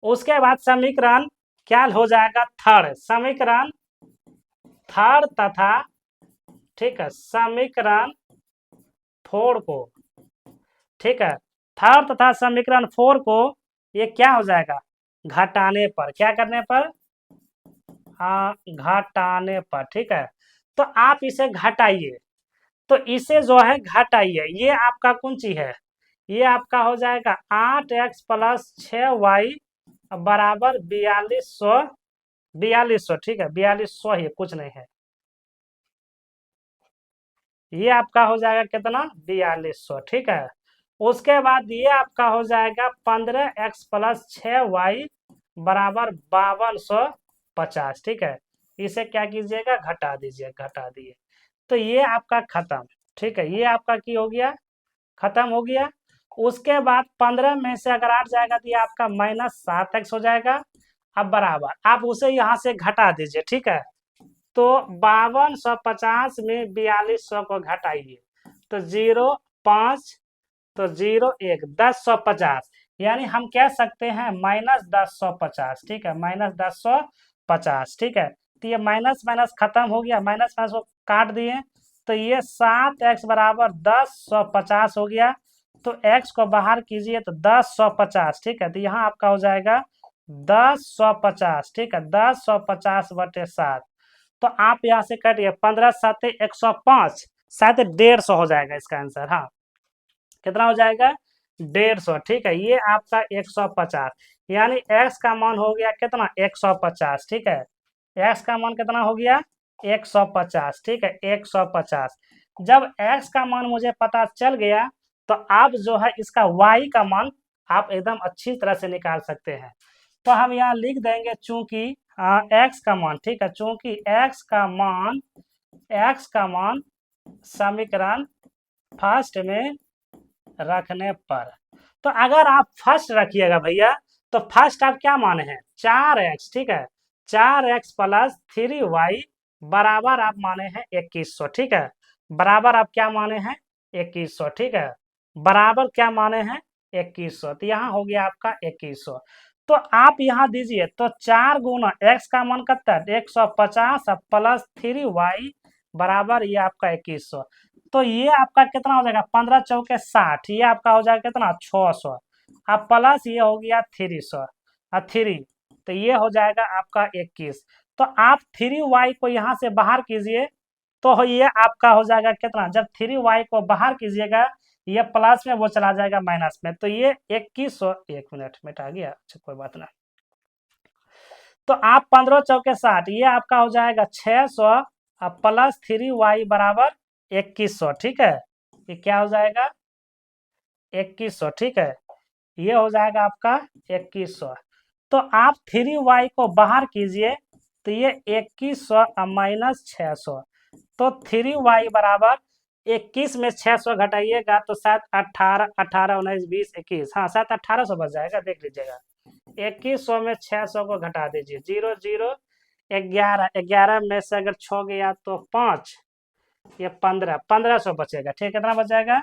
Speaker 1: उसके बाद समीकरण क्या हो जाएगा, थर्ड, समीकरण थर्ड तथा, ठीक है, समीकरण 4 को, ठीक है, थर्ड तथा समीकरण 4 को ये क्या हो जाएगा, घटाने पर, क्या करने पर, हाँ घटाने पर, ठीक है। तो आप इसे घटाइए, तो इसे जो है घटाइए, ये आपका कौन सी है, ये आपका हो जाएगा 8x+6y बराबर 4200, 4200, ठीक है, 4200 ही, कुछ नहीं है, ये आपका हो जाएगा कितना, 4200, ठीक है। उसके बाद ये आपका हो जाएगा 15x+6y बराबर 5250, ठीक है, इसे क्या कीजिएगा, घटा दीजिए, घटा दिए, तो ये आपका खत्म, ठीक है, ये आपका की हो गया, खत्म हो गया। उसके बाद 15 में से अगर 8 जाएगा तो ये आपका -7x हो जाएगा। अब बराबर आप उसे यहाँ से घटा दीजिए, ठीक है, तो 5250 में 4200 को घटाइए, तो 0 5, तो 0 1 1050, यानी हम कह सकते हैं -1050, ठीक है, -1050, ठीक है। तो ये माइनस माइनस खत्म हो गया, माइनस माइनस को काट दिए, तो ये 7x बराबर 1050 हो गया, तो x को बाहर कीजिए तो 1050, ठीक है, तो यहाँ आपका हो जाएगा 1050, ठीक है, 1050/7, तो आप यहाँ से काटिए, 15 7 105, शायद 150 हो जाएगा इसका आंसर, हाँ कितना हो जाएगा, 150, ठीक है, ये आपका 150, यानी x का मान हो गया कितना, 150, ठीक है, x का मान कितना हो गया, 150, ठीक है, 150। जब x का मान मुझे पता चल गया, तो आप जो है इसका y का मान आप एकदम अच्छी तरह से निकाल सकते हैं। तो हम यहाँ लिख देंगे, चूंकि x का मान, ठीक है, चूंकि x का मान समीकरण फर्स्ट में रखने पर, तो अगर आप फर्स्ट रखिएगा भैया, तो फर्स्ट आप क्या माने हैं, 4x, ठीक है, 4x + 3y बराबर आप माने हैं 2100, ठीक है, बराबर आप क्या माने हैं, 2100, ठीक है, बराबर क्या माने हैं, 2100, तो यहाँ हो गया आपका 2100। तो आप यहाँ दीजिए तो 4 गुना x का मान कितना है 150 प्लस 3y बराबर ये आपका 2100। तो ये आपका कितना हो जाएगा 15 चौके 60, ये आपका हो जाएगा कितना 600। अब प्लस ये हो गया 300 और 3, तो ये हो जाएगा आपका 21। तो आप 3y को यहाँ से बाहर कीजिए तो ये आपका हो जाएगा कितना, जब 3y को बाहर कीजिएगा ये प्लस में वो चला जाएगा माइनस में, तो ये 2100, 1 मिनट मिटा गया, अच्छा कोई बात ना। तो आप 15 चौके 60, ये आपका हो जाएगा 600 प्लस 3y बराबर 2100, ठीक है। ये क्या हो जाएगा 2100, ठीक है। ये हो जाएगा आपका 2100। तो आप 3y को बाहर कीजिए तो ये 2100 माइनस 600, तो 3y बराबर 21 में 600 घटाइएगा तो शायद 18, 18, 19, 20, 21, हाँ शायद 1800 बच जाएगा, देख लीजिएगा। 2100 में 600 को घटा दीजिए, 0 0 11, 11 में से अगर 6 गया तो 5, ये 15, 1500 बचेगा, ठीक है। कितना बच जाएगा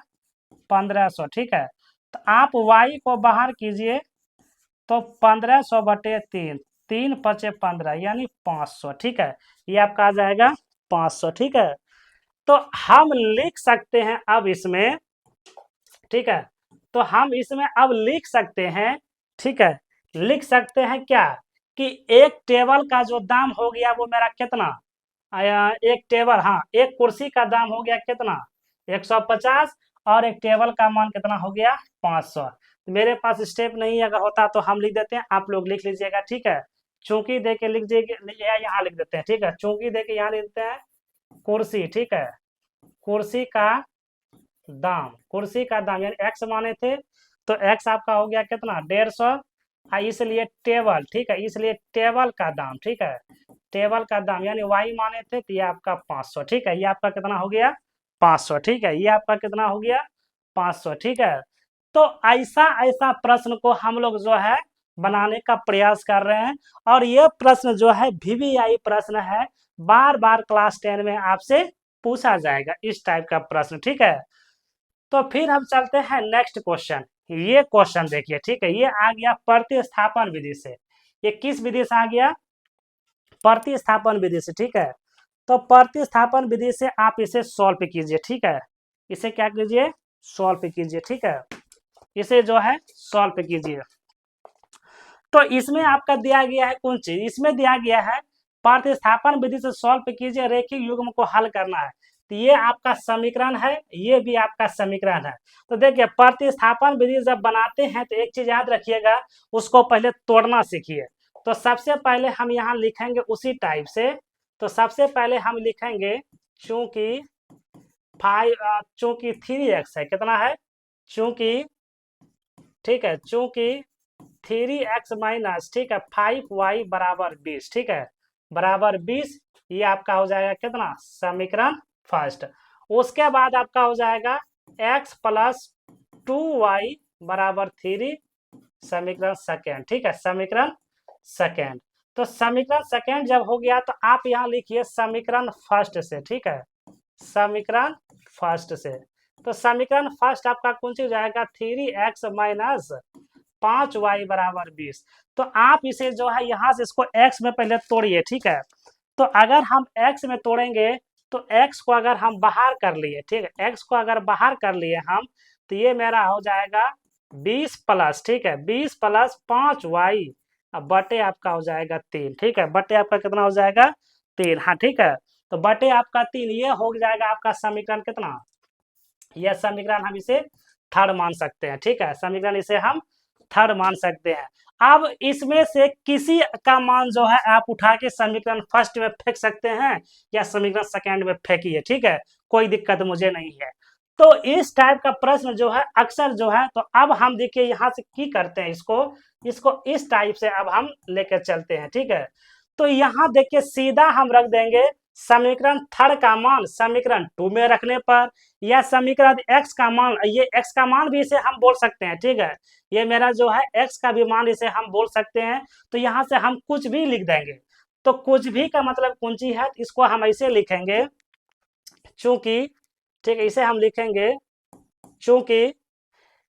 Speaker 1: 1500, ठीक है। तो आप y को बाहर कीजिए तो 1500 बटे 3, 3 पचे 15 यानी 500, ठीक है। ये आपका आ जाएगा 500, ठीक है। तो हम लिख सकते हैं अब इसमें, ठीक है। तो हम इसमें अब लिख सकते हैं, ठीक है, लिख सकते हैं क्या कि एक टेबल का जो दाम हो गया वो मेरा कितना एक टेबल, हाँ एक कुर्सी का दाम हो गया कितना 150 और एक टेबल का मान कितना हो गया 500। मेरे पास स्टेप नहीं अगर होता तो हम लिख देते हैं, आप लोग लिख लीजिएगा, ठीक है। चूंकि दे के लिख दीजिएगा, यहाँ लिख देते हैं, ठीक है। चूंकि दे के यहाँ लिख देते हैं कुर्सी, ठीक है, कुर्सी का दाम, कुर्सी का दाम यानी x माने थे तो x आपका हो गया कितना 150, इसलिए टेबल, ठीक है, इसलिए टेबल का दाम, ठीक है, टेबल का दाम यानी y माने थे तो ये आपका 500, ठीक है। ये आपका कितना हो गया 500, ठीक है। ये आपका कितना हो गया 500, ठीक है। तो ऐसा ऐसा प्रश्न को हम लोग जो है बनाने का प्रयास कर रहे हैं, और ये प्रश्न जो है VVI प्रश्न है, बार बार क्लास 10 में आपसे पूछा जाएगा इस टाइप का प्रश्न, ठीक है। तो फिर हम चलते हैं नेक्स्ट क्वेश्चन। ये क्वेश्चन देखिए, ठीक है, ये आ गया प्रतिस्थापन विधि से। ये किस विधि से आ गया प्रतिस्थापन विधि से, ठीक है। तो प्रतिस्थापन विधि से आप इसे सॉल्व कीजिए, ठीक है। इसे क्या कीजिए सॉल्व कीजिए, ठीक है, इसे जो है सॉल्व कीजिए। तो इसमें आपका दिया गया है कौन चीज, इसमें दिया गया है प्रतिस्थापन विधि से सॉल्व कीजिए, रेखिक युग्म को हल करना है। तो ये आपका समीकरण है, ये भी आपका समीकरण है। तो देखिए प्रतिस्थापन विधि जब बनाते हैं तो एक चीज याद रखिएगा, उसको पहले तोड़ना सीखिए। तो सबसे पहले हम यहाँ लिखेंगे उसी टाइप से। तो सबसे पहले हम लिखेंगे चूंकि चूंकि 3x है, कितना है चूंकि, ठीक है, चूंकि 3x माइनस, ठीक है, 5y बराबर 20, ठीक है, बराबर 20, ये आपका हो जाएगा कितना समीकरण फर्स्ट। उसके बाद आपका हो जाएगा x प्लस 2y बराबर 3, समीकरण सेकेंड, ठीक है, समीकरण सेकेंड। तो समीकरण सेकेंड जब हो गया तो आप यहाँ लिखिए समीकरण फर्स्ट से, ठीक है, समीकरण फर्स्ट से। तो समीकरण फर्स्ट आपका कौन सी हो जाएगा 3x माइनस 5y बराबर 20। तो आप इसे जो है यहाँ से इसको x में पहले तोड़िए, ठीक है। तो अगर हम x में तोड़ेंगे तो x को अगर हम बाहर कर लिए, ठीक है, x को अगर बाहर कर लिए हम तो ये मेरा हो जाएगा 20 प्लस, ठीक है, 20 प्लस 5y अब बटे आपका हो जाएगा 3, ठीक है, बटे आपका कितना हो जाएगा 3, हाँ ठीक है। तो बटे आपका 3, ये हो जाएगा आपका समीकरण कितना, यह समीकरण हम इसे थर्ड मान सकते हैं, ठीक है, समीकरण इसे हम थर्ड मान सकते हैं। अब इसमें से किसी का मान जो है आप उठा के समीकरण फर्स्ट में फेंक सकते हैं या समीकरण सेकंड में फेंकिए, ठीक है, कोई दिक्कत मुझे नहीं है। तो इस टाइप का प्रश्न जो है अक्सर जो है, तो अब हम देखिए यहाँ से की करते हैं इसको इस टाइप से अब हम लेकर चलते हैं, ठीक है। तो यहाँ देखिए सीधा हम रख देंगे समीकरण थर्ड का मान समीकरण 2 में रखने पर, या समीकरण x का मान, ये x का मान भी इसे हम बोल सकते हैं, ठीक है, ये मेरा जो है x का भी मान इसे हम बोल सकते हैं। तो यहाँ से हम कुछ भी लिख देंगे, तो कुछ भी का मतलब कुंजी है, इसको हम ऐसे लिखेंगे चूंकि, ठीक है, इसे हम लिखेंगे चूंकि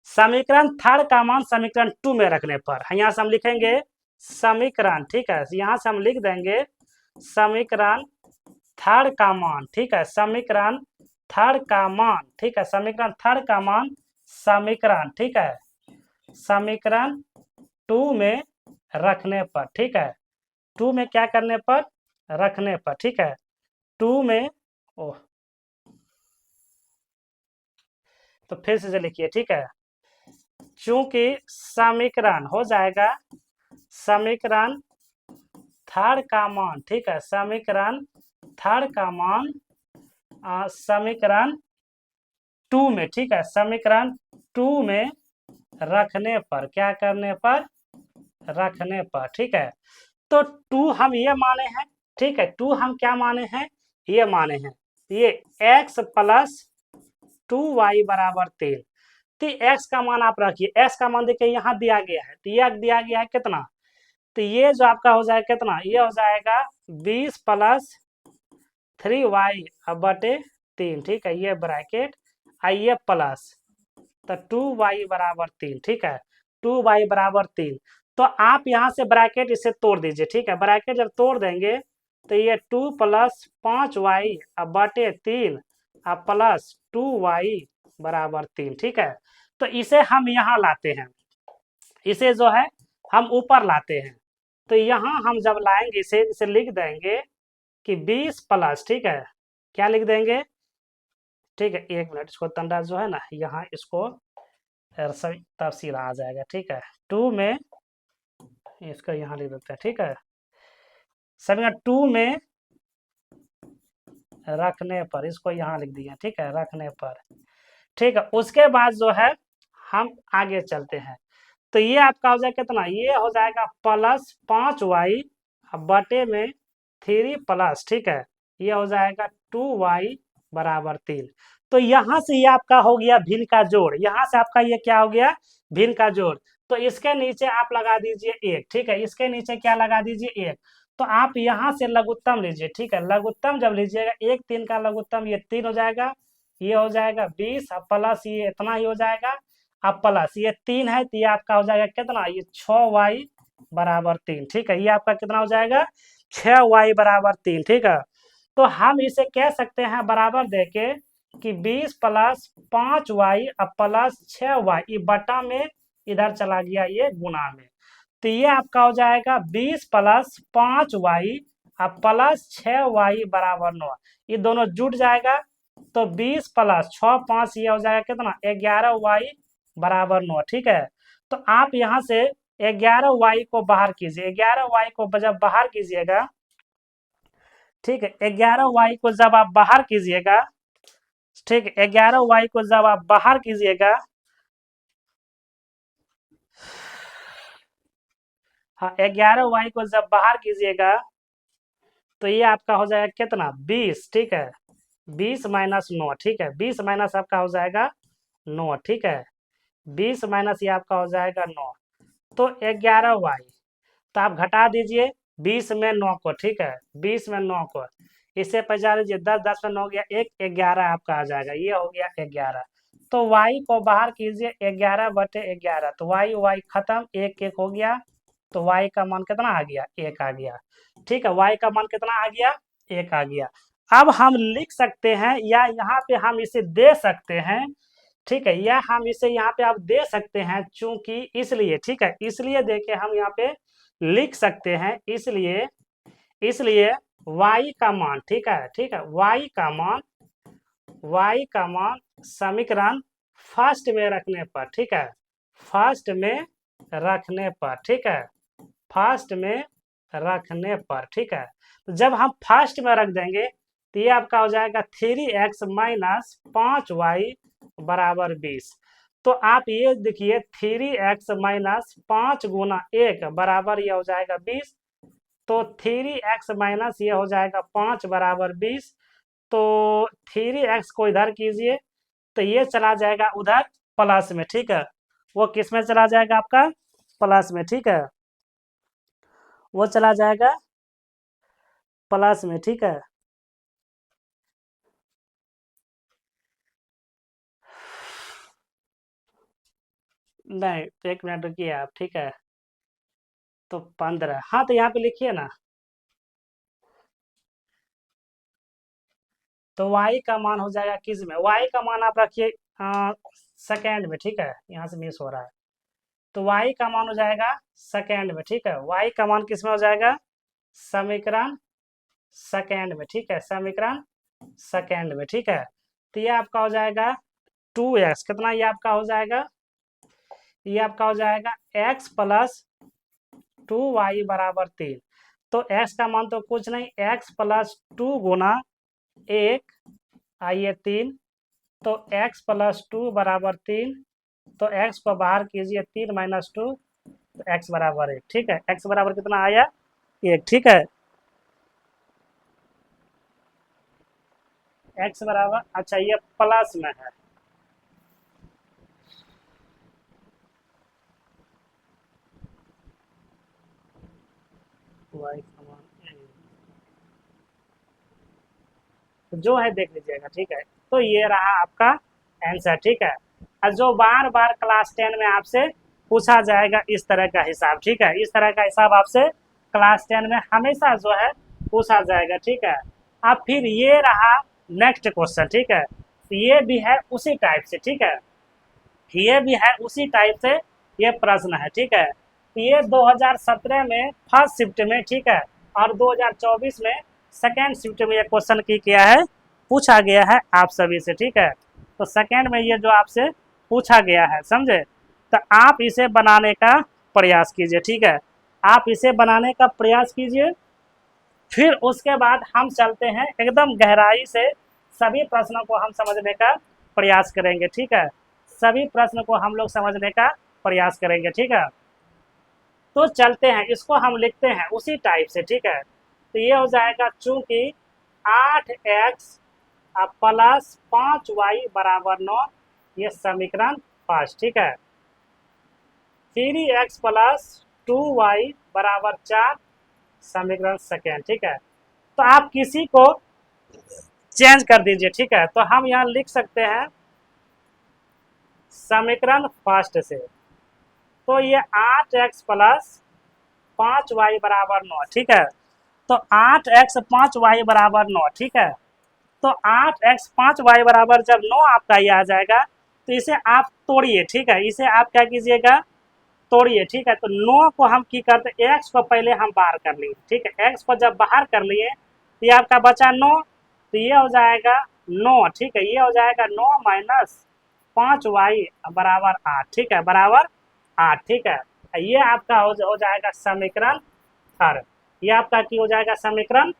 Speaker 1: समीकरण थर्ड का मान समीकरण 2 में रखने पर, यहाँ से हम लिखेंगे समीकरण, ठीक है, यहाँ से हम लिख देंगे समीकरण थर्ड का मान, ठीक है, समीकरण थर्ड का मान, ठीक है, समीकरण थर्ड का मान समीकरण, ठीक है, समीकरण 2 में रखने पर, ठीक है, 2 में क्या करने पर, रखने पर, ठीक है, 2 में, ओह, तो फिर से लिखिए, ठीक है, चूंकि समीकरण हो जाएगा समीकरण थर्ड का मान, ठीक है, समीकरण थर्ड का मान समीकरण 2 में, ठीक है, समीकरण 2 में रखने पर, क्या करने पर, रखने पर, ठीक है, तो 2 हम ये माने हैं, ठीक है, 2 हम क्या माने हैं, ये माने हैं, ये x प्लस 2y बराबर 3, तो x का मान आप रखिए, x का मान देखिए यहाँ दिया गया है, तो ये दिया गया है कितना, तो ये जो आपका हो जाएगा कितना, ये हो जाएगा 20 प्लस 3y बटे 3, ठीक है, ये ब्रैकेट आइए प्लस, तो 2y बराबर 3, ठीक है, 2y बराबर 3, तो आप यहाँ से ब्रैकेट इसे तोड़ दीजिए, ठीक है, ब्रैकेट जब तोड़ देंगे तो ये 2 प्लस 5y बटे 3 प्लस 2y बराबर 3, ठीक है, तो इसे हम यहाँ लाते हैं, इसे जो है हम ऊपर लाते हैं, तो यहाँ हम जब लाएंगे इसे लिख देंगे कि 20 प्लस, ठीक है, क्या लिख देंगे, ठीक है, एक मिनट, इसको तंडा जो है ना यहाँ इसको सही तब सीधा आ जाएगा, ठीक है, 2 में इसको यहाँ लिख देते हैं, ठीक है, समीकरण 2 में रखने पर, इसको यहाँ लिख दिया, ठीक है, रखने पर, ठीक है, उसके बाद जो है हम आगे चलते हैं, तो ये आपका हो जाएगा कितना, ये हो जाएगा प्लस 5y बटे में 3 प्लस, ठीक है, ये हो जाएगा 2y बराबर 3, तो यहाँ से ये आपका हो गया भिन्न का जोड़, यहाँ से आपका ये क्या हो गया, भिन्न का जोड़, तो इसके नीचे आप लगा दीजिए 1, ठीक है, इसके नीचे क्या लगा दीजिए 1, तो आप यहाँ से लघुत्तम लीजिए, ठीक है, लघुत्तम जब लीजिएगा 1 3 का लघुत्तम ये 3 हो जाएगा, ये हो जाएगा 20 प्लस ये इतना ही हो जाएगा, अब प्लस ये 3 है, तो ये आपका हो जाएगा कितना, ये 6y बराबर 3, ठीक है, ये आपका कितना हो जाएगा 6y बराबर 3, ठीक है, तो हम इसे कह सकते हैं बराबर देके कि 20 प्लस 5y प्लस 6y, ये बटा में इधर चला गया ये गुना में, तो ये आपका हो जाएगा 20 प्लस 5y प्लस 6y बराबर 9, ये दोनों जुट जाएगा, तो 20 प्लस 6 5 ये हो जाएगा कितना 11y बराबर 9, ठीक है, तो आप यहाँ से 11y को बाहर कीजिए, 11y को जब बाहर कीजिएगा, ठीक है, 11y को जब आप बाहर कीजिएगा, ठीक है, 11y को जब आप बाहर कीजिएगा, हाँ, 11y को जब बाहर कीजिएगा तो ये आपका हो जाएगा कितना 20, ठीक है, 20 माइनस 9, ठीक है, 20 माइनस आपका हो जाएगा 9, ठीक है, 20 माइनस ये आपका हो जाएगा 9, तो 11y, तो आप घटा दीजिए 20 में 9 को, ठीक है, 20 में 9 को इससे पचा लीजिए, 10 10 में 9 गया 1, 11 आपका आ जाएगा, ये हो गया 11, तो y को बाहर कीजिए 11 बटे 11, तो y खत्म, 1 1 हो गया, तो y का मान कितना आ गया 1 आ गया, ठीक है, y का मान कितना आ गया 1 आ गया, अब हम लिख सकते हैं या यहाँ पे हम इसे दे सकते हैं, ठीक है, या हम इसे यहाँ पे आप दे सकते हैं, चूंकि इसलिए, ठीक है, इसलिए देखिए हम यहाँ पे लिख सकते हैं, इसलिए इसलिए y का मान, ठीक है, ठीक है, y का मान समीकरण फर्स्ट में रखने पर, ठीक है, फर्स्ट में रखने पर, ठीक है, फर्स्ट में रखने पर, ठीक है, तो जब हम फर्स्ट में रख देंगे तो ये आपका हो जाएगा 3x माइनस 5y बराबर 20, तो आप ये देखिए 3x माइनस 5 गुना 1 बराबर ये हो जाएगा 20, तो 3x माइनस ये हो जाएगा 5 बराबर 20, तो 3x को इधर कीजिए तो ये चला जाएगा उधर प्लस में, ठीक है, वो किस में चला जाएगा आपका प्लस में, ठीक है, वो चला जाएगा प्लस में, ठीक है, नहीं तो 1 मिनट रुकिए आप, ठीक है। तो 15, हाँ तो यहाँ पे लिखिए ना। तो y का मान हो जाएगा किस में, y का मान आप रखिए सेकेंड में, ठीक है, यहाँ से मिस हो रहा है। तो y का मान हो जाएगा सेकेंड में, ठीक है। y का मान किस में हो जाएगा, समीकरण सेकेंड में, ठीक है, समीकरण सेकेंड में, ठीक है। तो ये आपका हो जाएगा 2x, कितना ये आपका हो जाएगा, ये आपका हो जाएगा x प्लस 2y बराबर 3। तो x का मान तो कुछ नहीं, x प्लस 2 गुना 1 आइए 3, तो x प्लस 2 बराबर 3। तो x को बाहर कीजिए, 3 माइनस 2, तो x बराबर 1, ठीक है। x बराबर कितना आया, 1, ठीक है। x बराबर, अच्छा ये प्लस में है, y समान a, तो जो है देख लीजिएगा, ठीक है। तो ये रहा आपका आंसर, ठीक है। और जो बार बार क्लास 10 में आपसे पूछा जाएगा इस तरह का हिसाब, ठीक है, इस तरह का हिसाब आपसे क्लास 10 में हमेशा जो है पूछा जाएगा, ठीक है। अब फिर ये रहा नेक्स्ट क्वेश्चन, ठीक है। तो ये भी है उसी टाइप से, ठीक है, ये भी है उसी टाइप से ये प्रश्न है, ठीक है। तो ये 2017 में फर्स्ट शिफ्ट में, ठीक है, और 2024 में सेकेंड शिफ्ट में ये क्वेश्चन की किया है, पूछा गया है आप सभी से, ठीक है। तो सेकेंड में ये जो आपसे पूछा गया है, समझे, तो आप इसे बनाने का प्रयास कीजिए, ठीक है, आप इसे बनाने का प्रयास कीजिए। फिर उसके बाद हम चलते हैं एकदम गहराई से, सभी प्रश्नों को हम समझने का प्रयास करेंगे, ठीक है, सभी प्रश्न को हम लोग समझने का प्रयास करेंगे, ठीक है। तो चलते हैं, इसको हम लिखते हैं उसी टाइप से, ठीक है। तो ये हो जाएगा, चूंकि 8x प्लस 5y बराबर 9, ये समीकरण फर्स्ट, ठीक है। 3x प्लस 2y बराबर 4, समीकरण सेकेंड, ठीक है। तो आप किसी को चेंज कर दीजिए, ठीक है। तो हम यहाँ लिख सकते हैं समीकरण फर्स्ट से, तो ये 8x प्लस 5y बराबर 9, ठीक है। तो 8x 5y बराबर 9, ठीक है। तो 8x 5y बराबर जब 9 आपका ये आ जाएगा, तो इसे आप तोड़िए, ठीक है, इसे आप क्या कीजिएगा, तोड़िए, ठीक है। तो 9 को हम की करते, x को पहले हम बाहर कर लिए, ठीक है, x को जब बाहर कर लिए तो ये आपका बचा 9, तो ये हो जाएगा 9, ठीक है, ये हो जाएगा 9 माइनस 5y बराबर 8, ठीक है, बराबर 8, ठीक है। ये आपका हो जाएगा समीकरण थर्ड, ये आपका की हो जाएगा समीकरण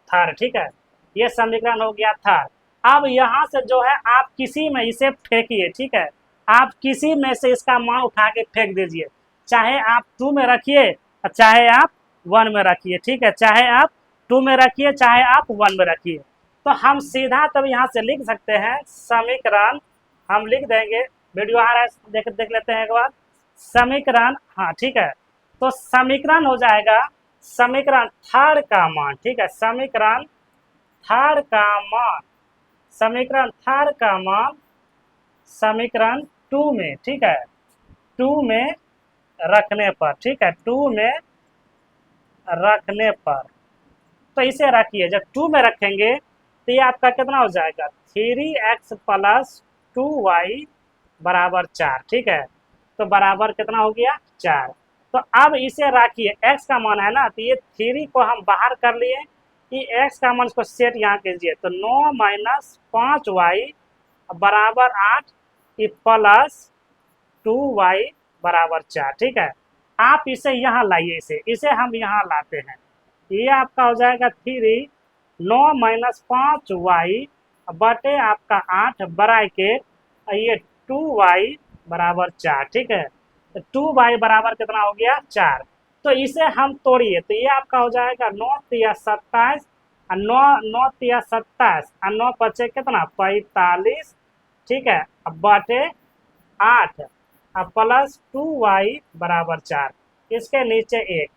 Speaker 1: थर्ड, ठीक है, ये समीकरण हो गया थर्ड। अब यहाँ से जो है आप किसी में इसे फेंकिए, ठीक है, आप किसी में से इसका मान उठा के फेंक दीजिए, चाहे आप 2 में रखिए चाहे आप 1 में रखिए, ठीक है, चाहे आप 2 में रखिए चाहे आप 1 में रखिए। तो हम सीधा तब यहाँ से लिख सकते हैं समीकरण, हम लिख देंगे, वीडियो आ रहा है, देख लेते हैं एक बार, समीकरण, हाँ ठीक है। तो समीकरण हो जाएगा समीकरण थर्ड का मान, ठीक है, समीकरण थर्ड का मान, समीकरण थर्ड का मान समीकरण 2 में, ठीक है, 2 में रखने पर, ठीक है, 2 में रखने पर, तो इसे रखिए, जब 2 में रखेंगे तो ये आपका कितना हो जाएगा, 3x प्लस 2y बराबर 4, ठीक है। तो बराबर कितना हो गया, 4। तो अब इसे रखिए, x का मान है ना, तो ये 3 को हम बाहर कर लिए, कि x का मान को सेट यहाँ कीजिए, तो 9 माइनस 5y बराबर 8 प्लस 2y बराबर 4, ठीक है। आप इसे यहाँ लाइए, इसे हम यहाँ लाते हैं, ये आपका हो जाएगा 3, 9 माइनस 5y बटे आपका 8 ब्रैकेट, ये 2y बराबर 4, ठीक है। तो 2y बराबर कितना हो गया, 4। तो इसे हम तोड़िए, तो ये आपका हो जाएगा 9 तिया 27, 9 तिया 27, 9 पचे कितना 45, ठीक है, अब बटे 8 प्लस 2y बराबर 4, इसके नीचे 1।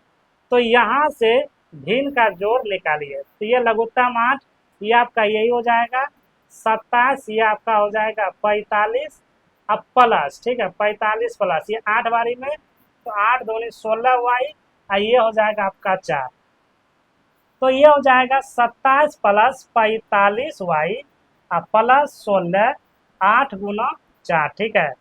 Speaker 1: तो यहाँ से भिन्न का जोड़ निकालिए, तो ये लघुत्तम 8, ये आपका यही हो जाएगा 27, ये आपका हो जाएगा 45, अब प्लस, ठीक है, 45 प्लस ये 8 बारी में, तो 8 दूनी 16y, और ये हो जाएगा आपका 4, तो ये हो जाएगा 27 प्लस 45y प्लस 16, 8 गुना 4, ठीक है।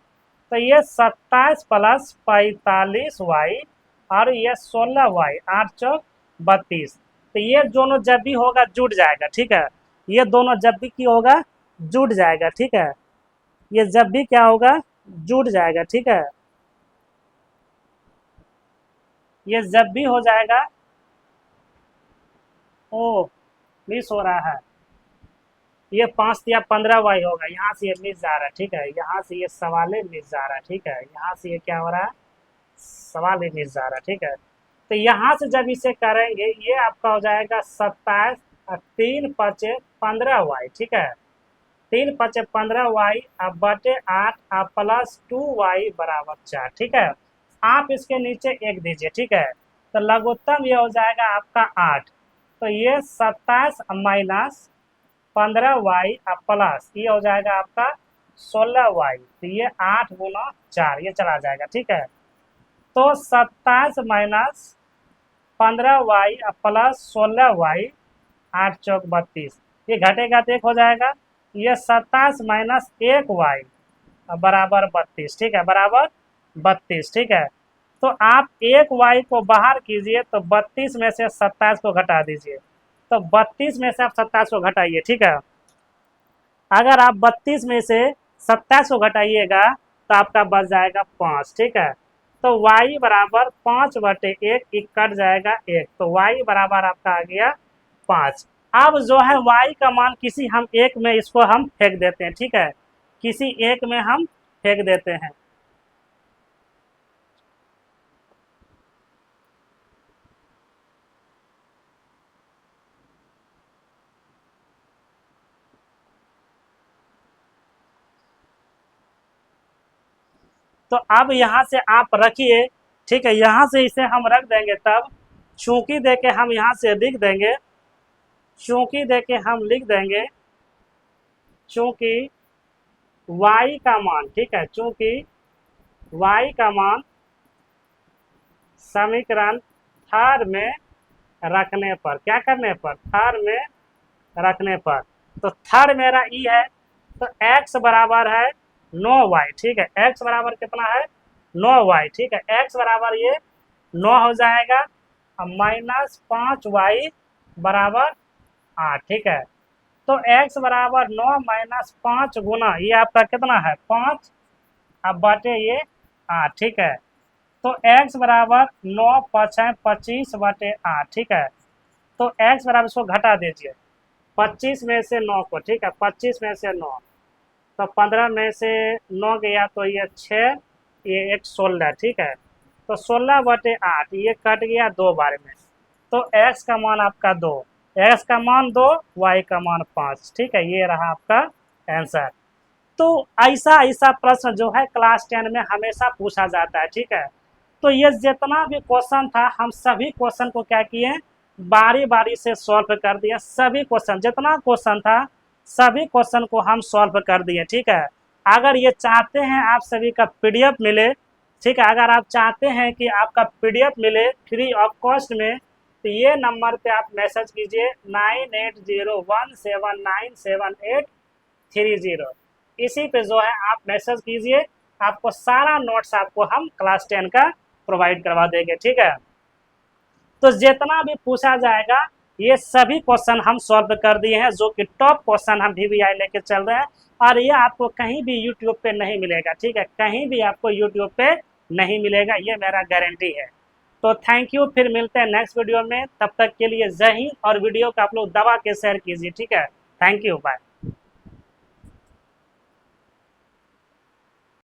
Speaker 1: तो ये 27 प्लस 45y और ये 16y, 8 चौक 32, तो ये दोनों जब भी होगा जुड़ जाएगा, ठीक है। ये दोनों जब भी की होगा जुड़ जाएगा, ठीक है। ये जब भी क्या होगा जुड़ जाएगा, ठीक है। ये जब भी हो जाएगा, ओ मिस हो रहा है, ये 5 या 15y होगा, यहाँ से ये मिस जा रहा है, ठीक है। यहाँ से ये सवाल मिस जा रहा है, ठीक है। यहाँ से ये क्या हो रहा है, सवाल ही मिस जा रहा है, ठीक है। तो यहाँ से जब इसे करेंगे ये आपका हो जाएगा 27, 3 पचे 15y, ठीक है। 3 पचे 15y अब बटे 8 अब प्लस 2y बराबर 4, ठीक है। आप इसके नीचे 1 दीजिए, ठीक है। तो लघुत्तम ये हो जाएगा आपका 8, तो ये 27 माइनस 15y अब प्लस ये हो जाएगा आपका 16y, तो ये 8 गुना 4 ये चला जाएगा, ठीक है। तो 27 माइनस 15y प्लस 16y, 8 चौक 32, ये घटेगा तो 1 हो जाएगा, ये 27 माइनस 1y बराबर 32, ठीक है, बराबर 32, ठीक है। तो आप 1y को बाहर कीजिए तो 32 में से 27 को घटा दीजिए, तो 32 में से आप 27 को घटाइए, ठीक है। अगर आप 32 में से 27 को घटाइएगा तो आपका बच जाएगा 5, ठीक है। तो y बराबर 5 बटे 1 कट जाएगा 1, तो y बराबर आपका आ गया 5। अब जो है y का मान किसी हम एक में इसको हम फेंक देते हैं, ठीक है, किसी एक में हम फेंक देते हैं। तो अब यहाँ से आप रखिए, ठीक है, यहाँ से इसे हम रख देंगे, तब चूंकि दे के हम यहाँ से लिख देंगे, चूंकि दे के हम लिख देंगे, चूंकि y का मान, ठीक है, चूंकि y का मान समीकरण थर में रखने पर, क्या करने पर, थर में रखने पर, तो थर मेरा ई है, तो x बराबर है 9y, ठीक है, x बराबर कितना है 9y, ठीक है, x बराबर ये 9 हो जाएगा, माइनस 5y बराबर 8, ठीक है। तो x बराबर 9 माइनस 5 गुना ये आपका कितना है 5 अब बटे ये 8, ठीक है। तो x बराबर 9 5 25 बटे 8, ठीक है। तो x बराबर इसको घटा दीजिए, 25 में से 9 को, ठीक है, 25 में से 9, तो 15 में से 9 गया तो ये 6, ये 1 16, ठीक है। तो 16 बटे 8 ये कट गया 2 बार में, तो x का मान आपका 2, x का मान 2, y का मान 5, ठीक है, ये रहा आपका आंसर। तो ऐसा ऐसा प्रश्न जो है क्लास 10 में हमेशा पूछा जाता है, ठीक है। तो ये जितना भी क्वेश्चन था हम सभी क्वेश्चन को क्या किए, बारी बारी से सॉल्व कर दिया, सभी क्वेश्चन जितना क्वेश्चन था सभी क्वेश्चन को हम सॉल्व कर दिए, ठीक है। अगर ये चाहते हैं आप सभी का पीडीएफ मिले, ठीक है, अगर आप चाहते हैं कि आपका पीडीएफ मिले फ्री ऑफ कॉस्ट में, तो ये नंबर पे आप मैसेज कीजिए 9801797830, इसी पे जो है आप मैसेज कीजिए, आपको सारा नोट्स आपको हम क्लास 10 का प्रोवाइड करवा देंगे, ठीक है। तो जितना भी पूछा जाएगा ये सभी क्वेश्चन हम सॉल्व कर दिए हैं, जो कि टॉप क्वेश्चन हम VVI लेके चल रहे हैं, और ये आपको कहीं भी यूट्यूब पे नहीं मिलेगा, ठीक है, कहीं भी आपको यूट्यूब पे नहीं मिलेगा, ये मेरा गारंटी है। तो थैंक यू, फिर मिलते हैं नेक्स्ट वीडियो में, तब तक के लिए जय हिंद, और वीडियो को आप लोग दबा के शेयर कीजिए, ठीक है। Thank you, bye.